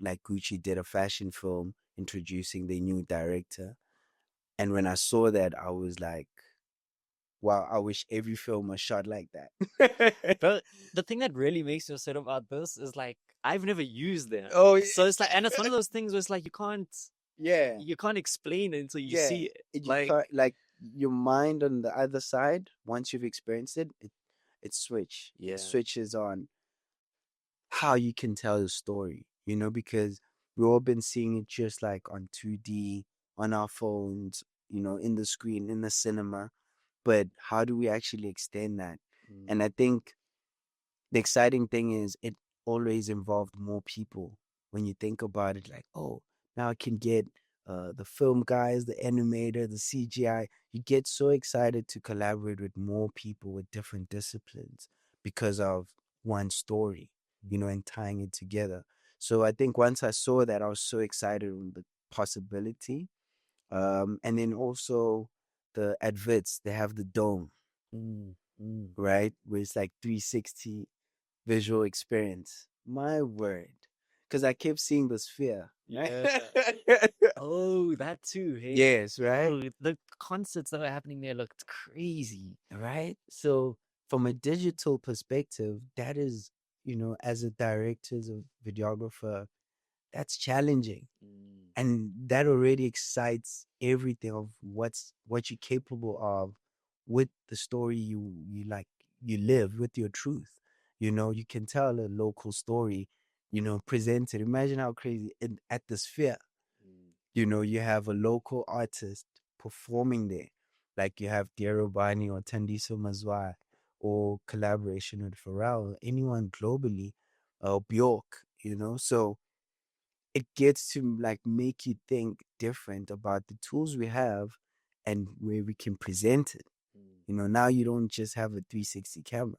like Gucci did a fashion film introducing the new director. And when I saw that, I was like, wow, I wish every film was shot like that. But the thing that really makes me upset about this is like I've never used them. Oh, So it's like, and it's one of those things where it's like yeah, you can't explain it until you yeah. see it. You Like, can't, like, your mind on the other side, once you've experienced it, it yeah. switches on how you can tell the story, you know, because we've all been seeing it just like on 2D, on our phones, you know, in the screen, in the cinema. But how do we actually extend that? And I think the exciting thing is it always involved more people. When you think about it, like, oh, now I can get the film guys, the animator, the CGI. You get so excited to collaborate with more people with different disciplines because of one story, you know, and tying it together. So I think once I saw that, I was so excited with the possibility. And then also the adverts, they have the dome, Mm, mm. right? Where it's like 360 visual experience. My word. Because I kept seeing the sphere. Right? Yeah. Oh, that too. Hey. Yes, right? Oh, the concerts that were happening there looked crazy. Right? So, from a digital perspective, that is, you know, as a director, as a videographer, that's challenging. And that already excites everything of what you're capable of with the story you like, you live with your truth. You know, you can tell a local story, you know, presented. Imagine how crazy at the sphere, you know, you have a local artist performing there, like you have Kay Ribane or Tandiso Mazwa, or collaboration with Pharrell, anyone globally, Bjork, you know. So it gets to like make you think different about the tools we have and where we can present it. You know, now you don't just have a 360 camera.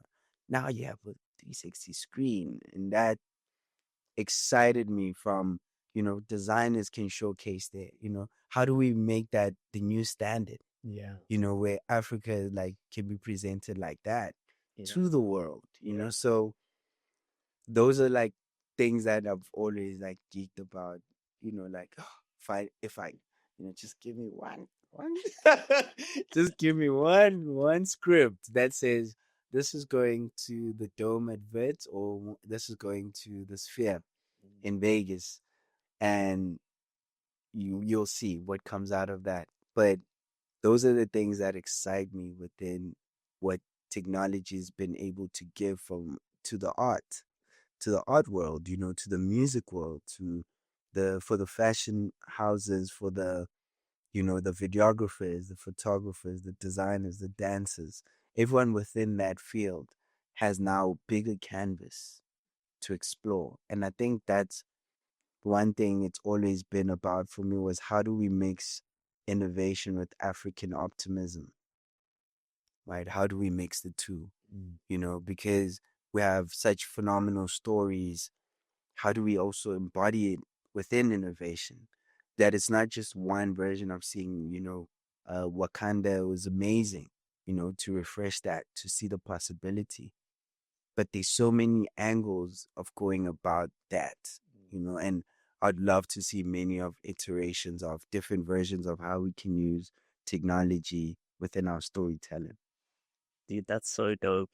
Now you have a 360 screen. And that excited me from, you know, designers can showcase that, you know, how do we make that the new standard, Yeah. you know, where Africa like can be presented like that Yeah. to the world, you know? Yeah. So those are like things that I've always like geeked about, you know, like if I, you know, just give me one, just give me one script that says this is going to the Dome advert or this is going to the Sphere in Vegas, and you'll see what comes out of that. But those are the things that excite me within what technology has been able to give from to the art world, you know, to the music world, to the for the fashion houses, for the, you know, the videographers, the photographers, the designers, the dancers. Everyone within that field has now bigger canvas to explore. And I think that's one thing it's always been about for me, was how do we mix innovation with African optimism, right? How do we mix the two? You know, because we have such phenomenal stories. How do we also embody it within innovation? That it's not just one version of seeing, you know, Wakanda was amazing, you know, to refresh that, to see the possibility. But there's so many angles of going about that, you know, and I'd love to see many of iterations of different versions of how we can use technology within our storytelling. Dude, that's so dope.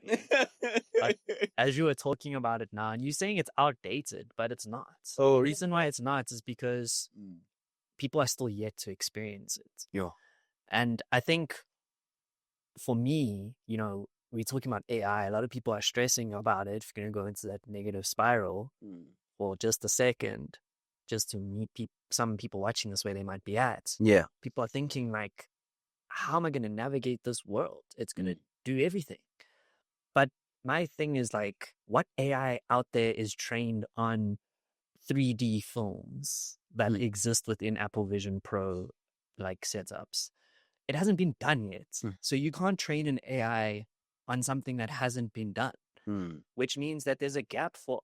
Like, as you were talking about it now, and you're saying it's outdated, but it's not. Oh, The reason why it's not is because Mm. people are still yet to experience it. Yeah. And I think for me, you know, we're talking about AI. A lot of people are stressing about it. If you're going to go into that negative spiral for just a second, just to meet some people watching this where they might be at. Yeah. People are thinking like, how am I going to navigate this world? It's going to do everything. But my thing is like, what AI out there is trained on 3D films that exist within Apple Vision Pro like setups, it hasn't been done yet. Mm. So you can't train an AI on something that hasn't been done, which means that there's a gap for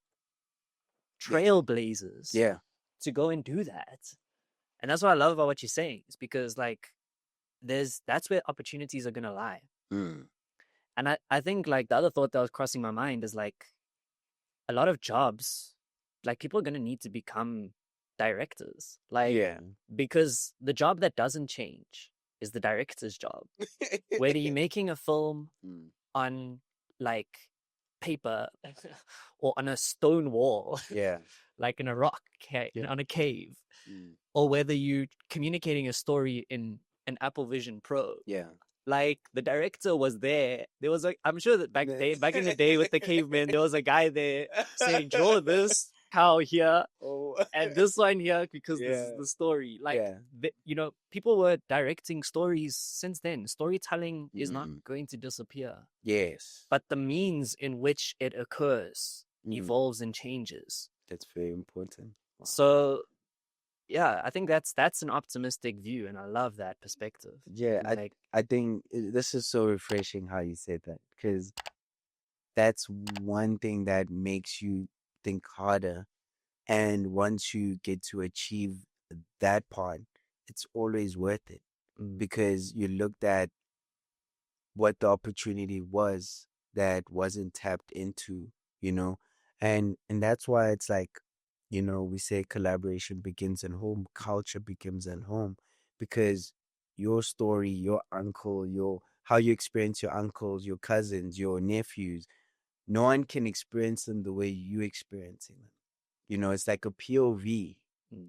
trailblazers Yeah. to go and do that. And that's what I love about what you're saying, is because like that's where opportunities are gonna lie. And I think like the other thought that was crossing my mind is like a lot of jobs, like people are gonna need to become directors. Like because the job that doesn't change is the director's job. Whether you're making a film on like paper or on a stone wall, like in a rock on a cave, or whether you're communicating a story in an Apple Vision Pro. Like the director was there. There was I'm sure that back in the day with the cavemen, there was a guy there saying, draw this cow here and this one here because this is the story. Like, you know, people were directing stories since then. Storytelling is not going to disappear. Yes. But the means in which it occurs evolves and changes. That's very important. Wow. So yeah, I think that's an optimistic view, and I love that perspective. Yeah, I think this is so refreshing how you said that, because that's one thing that makes you think harder. And once you get to achieve that part, it's always worth it, because you looked at what the opportunity was that wasn't tapped into, you know, and that's why it's like, you know, we say collaboration begins at home, culture begins at home, because your story, your uncle, how you experience your uncles, your cousins, your nephews, no one can experience them the way you experiencing them. You know, it's like a POV,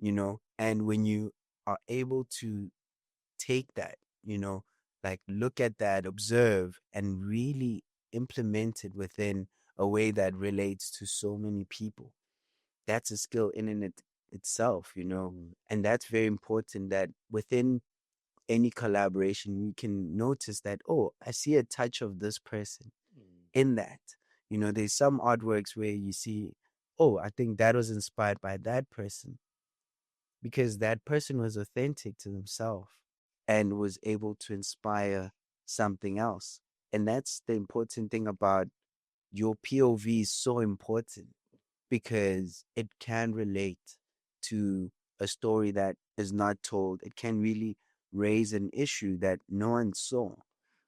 you know, and when you are able to take that, you know, like look at that, observe, and really implement it within a way that relates to so many people, that's a skill in and itself, you know. And that's very important, that within any collaboration you can notice that, oh, I see a touch of this person in that. You know, there's some artworks where you see, oh, I think that was inspired by that person, because that person was authentic to themselves and was able to inspire something else. And that's the important thing about your POV is so important, because it can relate to a story that is not told. It can really raise an issue that no one saw,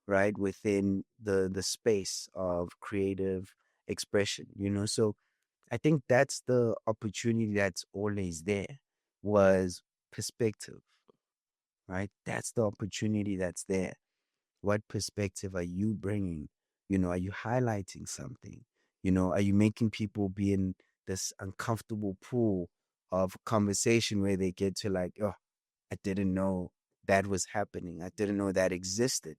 right, within the space of creative expression, you know. So I think that's the opportunity that's always there, was perspective, right? That's the opportunity that's there. What perspective are you bringing? You know, are you highlighting something? You know, are you making people be in this uncomfortable pool of conversation where they get to like, oh, I didn't know that was happening. I didn't know that existed.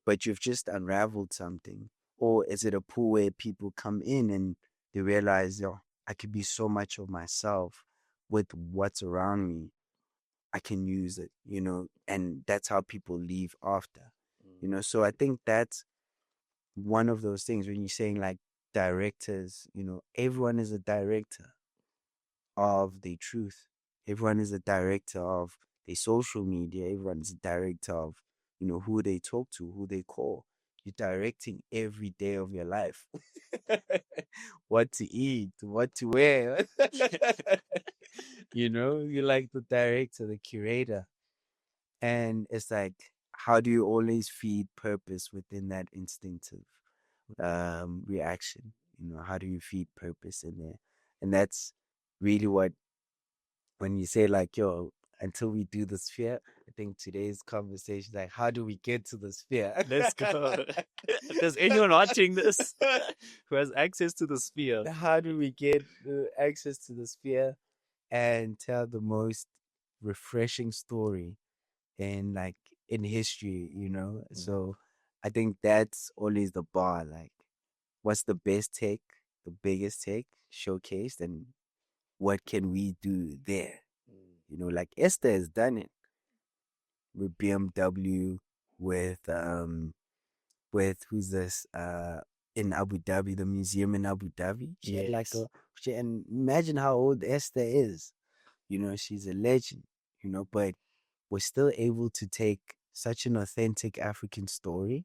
But you've just unraveled something. Or is it a pool where people come in and they realize, oh, I could be so much of myself with what's around me. I can use it, you know, and that's how people leave after, you know. So I think that's one of those things when you're saying like directors, you know, everyone is a director of the truth. Everyone is a director of their social media. Everyone is a director of, you know, who they talk to, who they call. You're directing every day of your life. What to eat, what to wear. You know, you're like the director, the curator. And it's like, how do you always feed purpose within that instinctive reaction? You know, how do you feed purpose in there? And that's really what, when you say like, yo, until we do the sphere, I think today's conversation, like, how do we get to the sphere? Let's go. If there's anyone watching this who has access to the sphere, How do we get access to the sphere and tell the most refreshing story in history, you know? So I think that's always the bar. Like, what's the best take, the biggest take showcased, and what can we do there? You know, like Esther has done it with BMW, with who's this in Abu Dhabi, the museum in Abu Dhabi. She had like and imagine how old Esther is. You know, she's a legend, you know, but we're still able to take such an authentic African story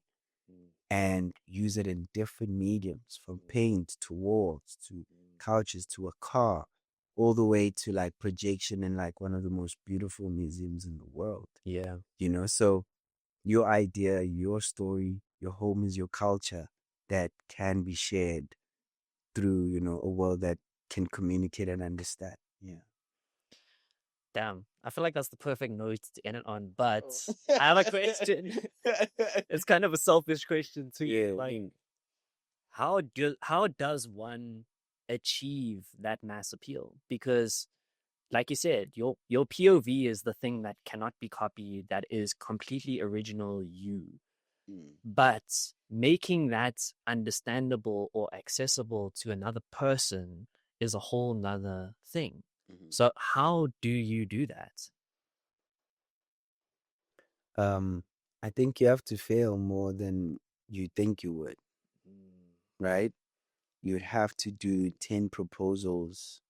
and use it in different mediums, from paint to walls to couches to a car, all the way to like projection in like one of the most beautiful museums in the world. Yeah. So your idea, your story, your home is your culture that can be shared through, a world that can communicate and understand. Yeah. Damn. I feel like that's the perfect note to end it on. But I have a question. It's kind of a selfish question too. Yeah. Like, how does one achieve that mass appeal? Because, like you said, your POV is the thing that cannot be copied, that is completely original you. But making that understandable or accessible to another person is a whole nother thing. So how do you do that? I think you have to fail more than you think you would, right? You'd have to do 10 proposals,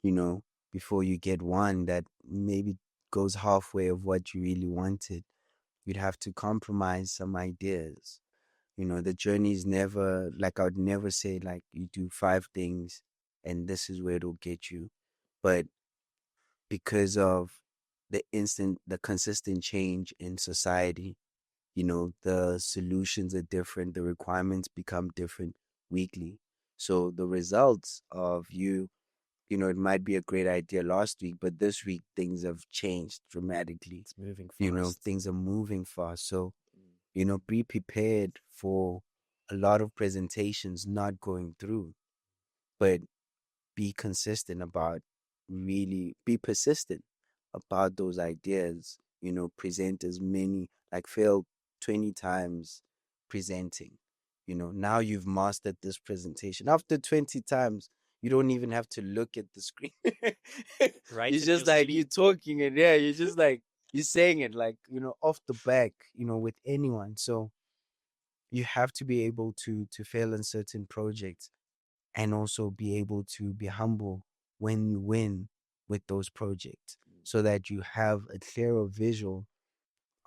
before you get one that maybe goes halfway of what you really wanted. You'd have to compromise some ideas. The journey is never like, I would never say like you do 5 things and this is where it'll get you. But because of the consistent change in society, the solutions are different, the requirements become different weekly. So the results of you, it might be a great idea last week, but this week things have changed dramatically. It's moving fast. Things are moving fast. So, be prepared for a lot of presentations not going through, but be consistent about be persistent about those ideas, present as many, like fail 20 times presenting. Now you've mastered this presentation. After 20 times, you don't even have to look at the screen. Right. It's just like you're talking and yeah, you're just like, you're saying it like, off the back, with anyone. So you have to be able to fail in certain projects and also be able to be humble when you win with those projects, so that you have a clearer visual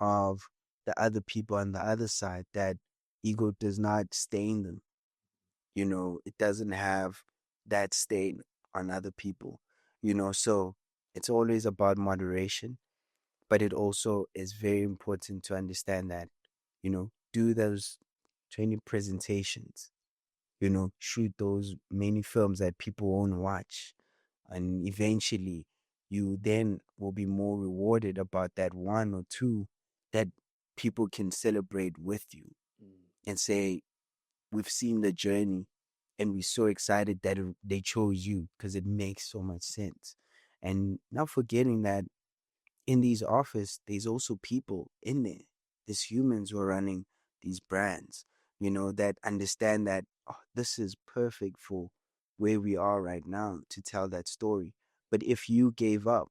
of the other people on the other side, that ego does not stain them. It doesn't have that stain on other people, so it's always about moderation. But it also is very important to understand that, do those 20 presentations, shoot those many films that people won't watch. And eventually, you then will be more rewarded about that one or two that people can celebrate with you and say, we've seen the journey and we're so excited that they chose you because it makes so much sense. And not forgetting that in these office, there's also people in there. There's humans who are running these brands, that understand that, oh, this is perfect for where we are right now to tell that story. But if you gave up,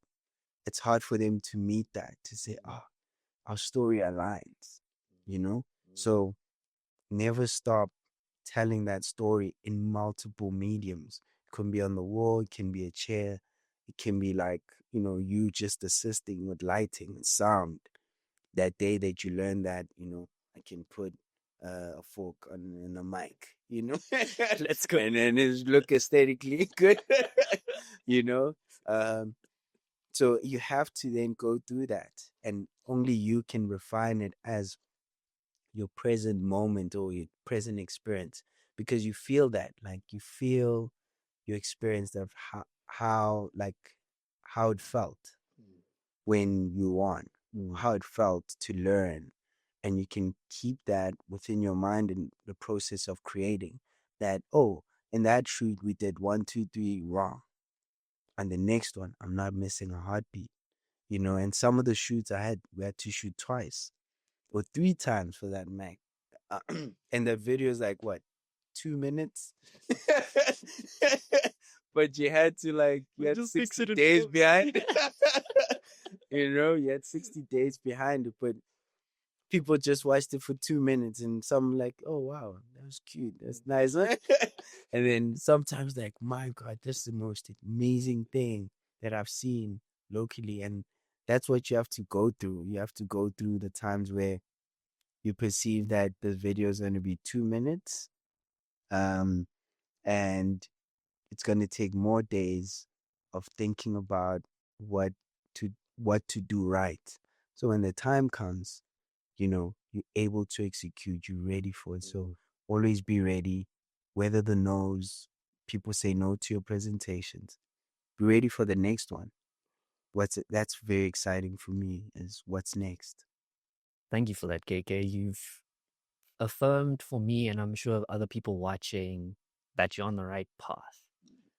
it's hard for them to meet that, to say, oh, our story aligns, So never stop telling that story in multiple mediums. It can be on the wall, it can be a chair, it can be like, you just assisting with lighting and sound. That day that you learn that, I can put a fork on a mic, Let's go. And then it look aesthetically good, you know. So you have to then go through that, and only you can refine it as your present moment or your present experience, because you feel that, like you feel your experience of how it felt when you won, how it felt to learn. And you can keep that within your mind in the process of creating that. Oh, in that shoot, we did 1, 2, 3 wrong. And the next one, I'm not missing a heartbeat, and some of the shoots we had to shoot twice or 3 times for that Mac. And the video is like, what, 2 minutes? But you had to you had 60 days behind. You had 60 days behind it, but people just watched it for 2 minutes, and some like, oh wow, that was cute, that's nice. And then sometimes like, my God, this is the most amazing thing that I've seen locally. And that's what you have to go through. You have to go through the times where you perceive that the video is going to be 2 minutes, um, and it's going to take more days of thinking about what what to do right. So when the time comes, you're able to execute, you're ready for it. So always be ready. Whether the no's, people say no to your presentations, be ready for the next one. That's very exciting for me is what's next. Thank you for that, Keike. You've affirmed for me, and I'm sure other people watching, that you're on the right path.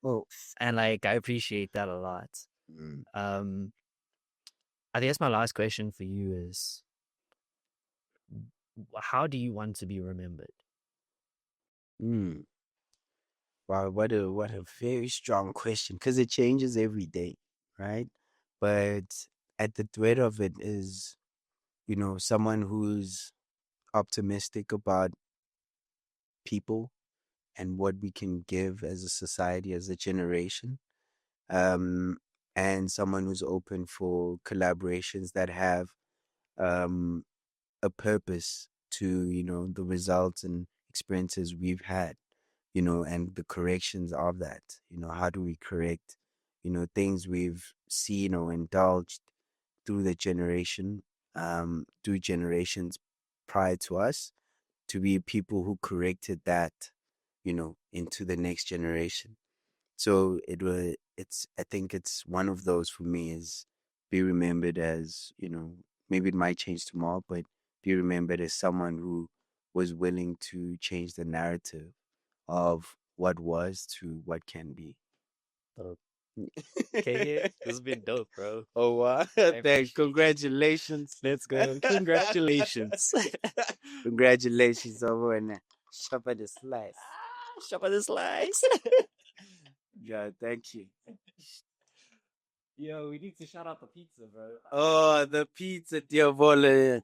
Oh, And like, I appreciate that a lot. mm. I guess my last question for you is, how do you want to be remembered? Mm. Wow, what a very strong question because it changes every day, right? But at the thread of it is, someone who's optimistic about people and what we can give as a society, as a generation, um, and someone who's open for collaborations that have um, a purpose to, the results and experiences we've had, and the corrections of that. How do we correct, things we've seen or indulged through through generations prior to us, to be people who corrected that, into the next generation. So I think it's one of those for me is be remembered as, maybe it might change tomorrow, but be remembered as someone who was willing to change the narrative of what was to what can be. Dope. Okay, this has been dope, bro. Oh, wow. Thanks. Congratulations. Let's go. Congratulations. Congratulations over and shop at the slice. Shop at the slice. Yeah, thank you. Yo, we need to shout out the pizza, bro. Oh, the pizza Diavola.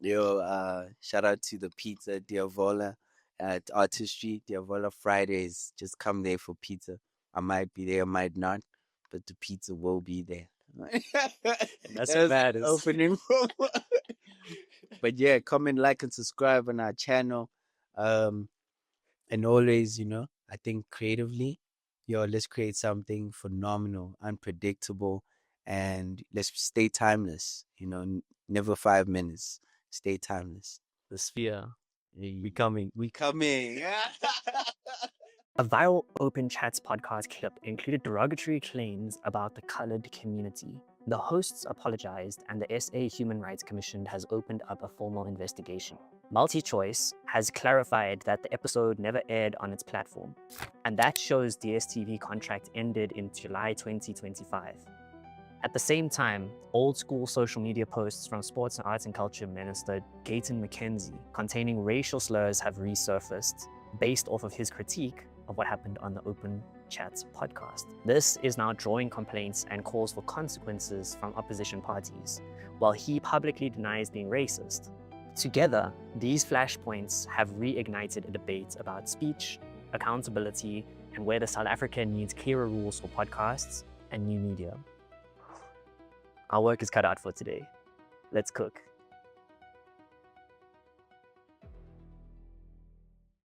Yo, shout out to the pizza Diavola at Artistry. Diavola Fridays. Just come there for pizza. I might be there, I might not, but the pizza will be there. That's what matters. Opening room. But yeah, comment, like, and subscribe on our channel. And always, I think creatively, let's create something phenomenal, unpredictable, and let's stay timeless. Never 5 minutes. Stay timeless. The sphere. We We coming. coming. A viral Open Chats podcast clip included derogatory claims about the colored community. The hosts apologized, and the SA Human Rights Commission has opened up a formal investigation. MultiChoice has clarified that the episode never aired on its platform, and that show's DSTV contract ended in July 2025. At the same time, old school social media posts from sports and arts and culture minister Gayton McKenzie containing racial slurs have resurfaced based off of his critique of what happened on the Open Chats podcast. This is now drawing complaints and calls for consequences from opposition parties, while he publicly denies being racist. Together, these flashpoints have reignited a debate about speech, accountability, and whether South Africa needs clearer rules for podcasts and new media. Our work is cut out for today. Let's cook.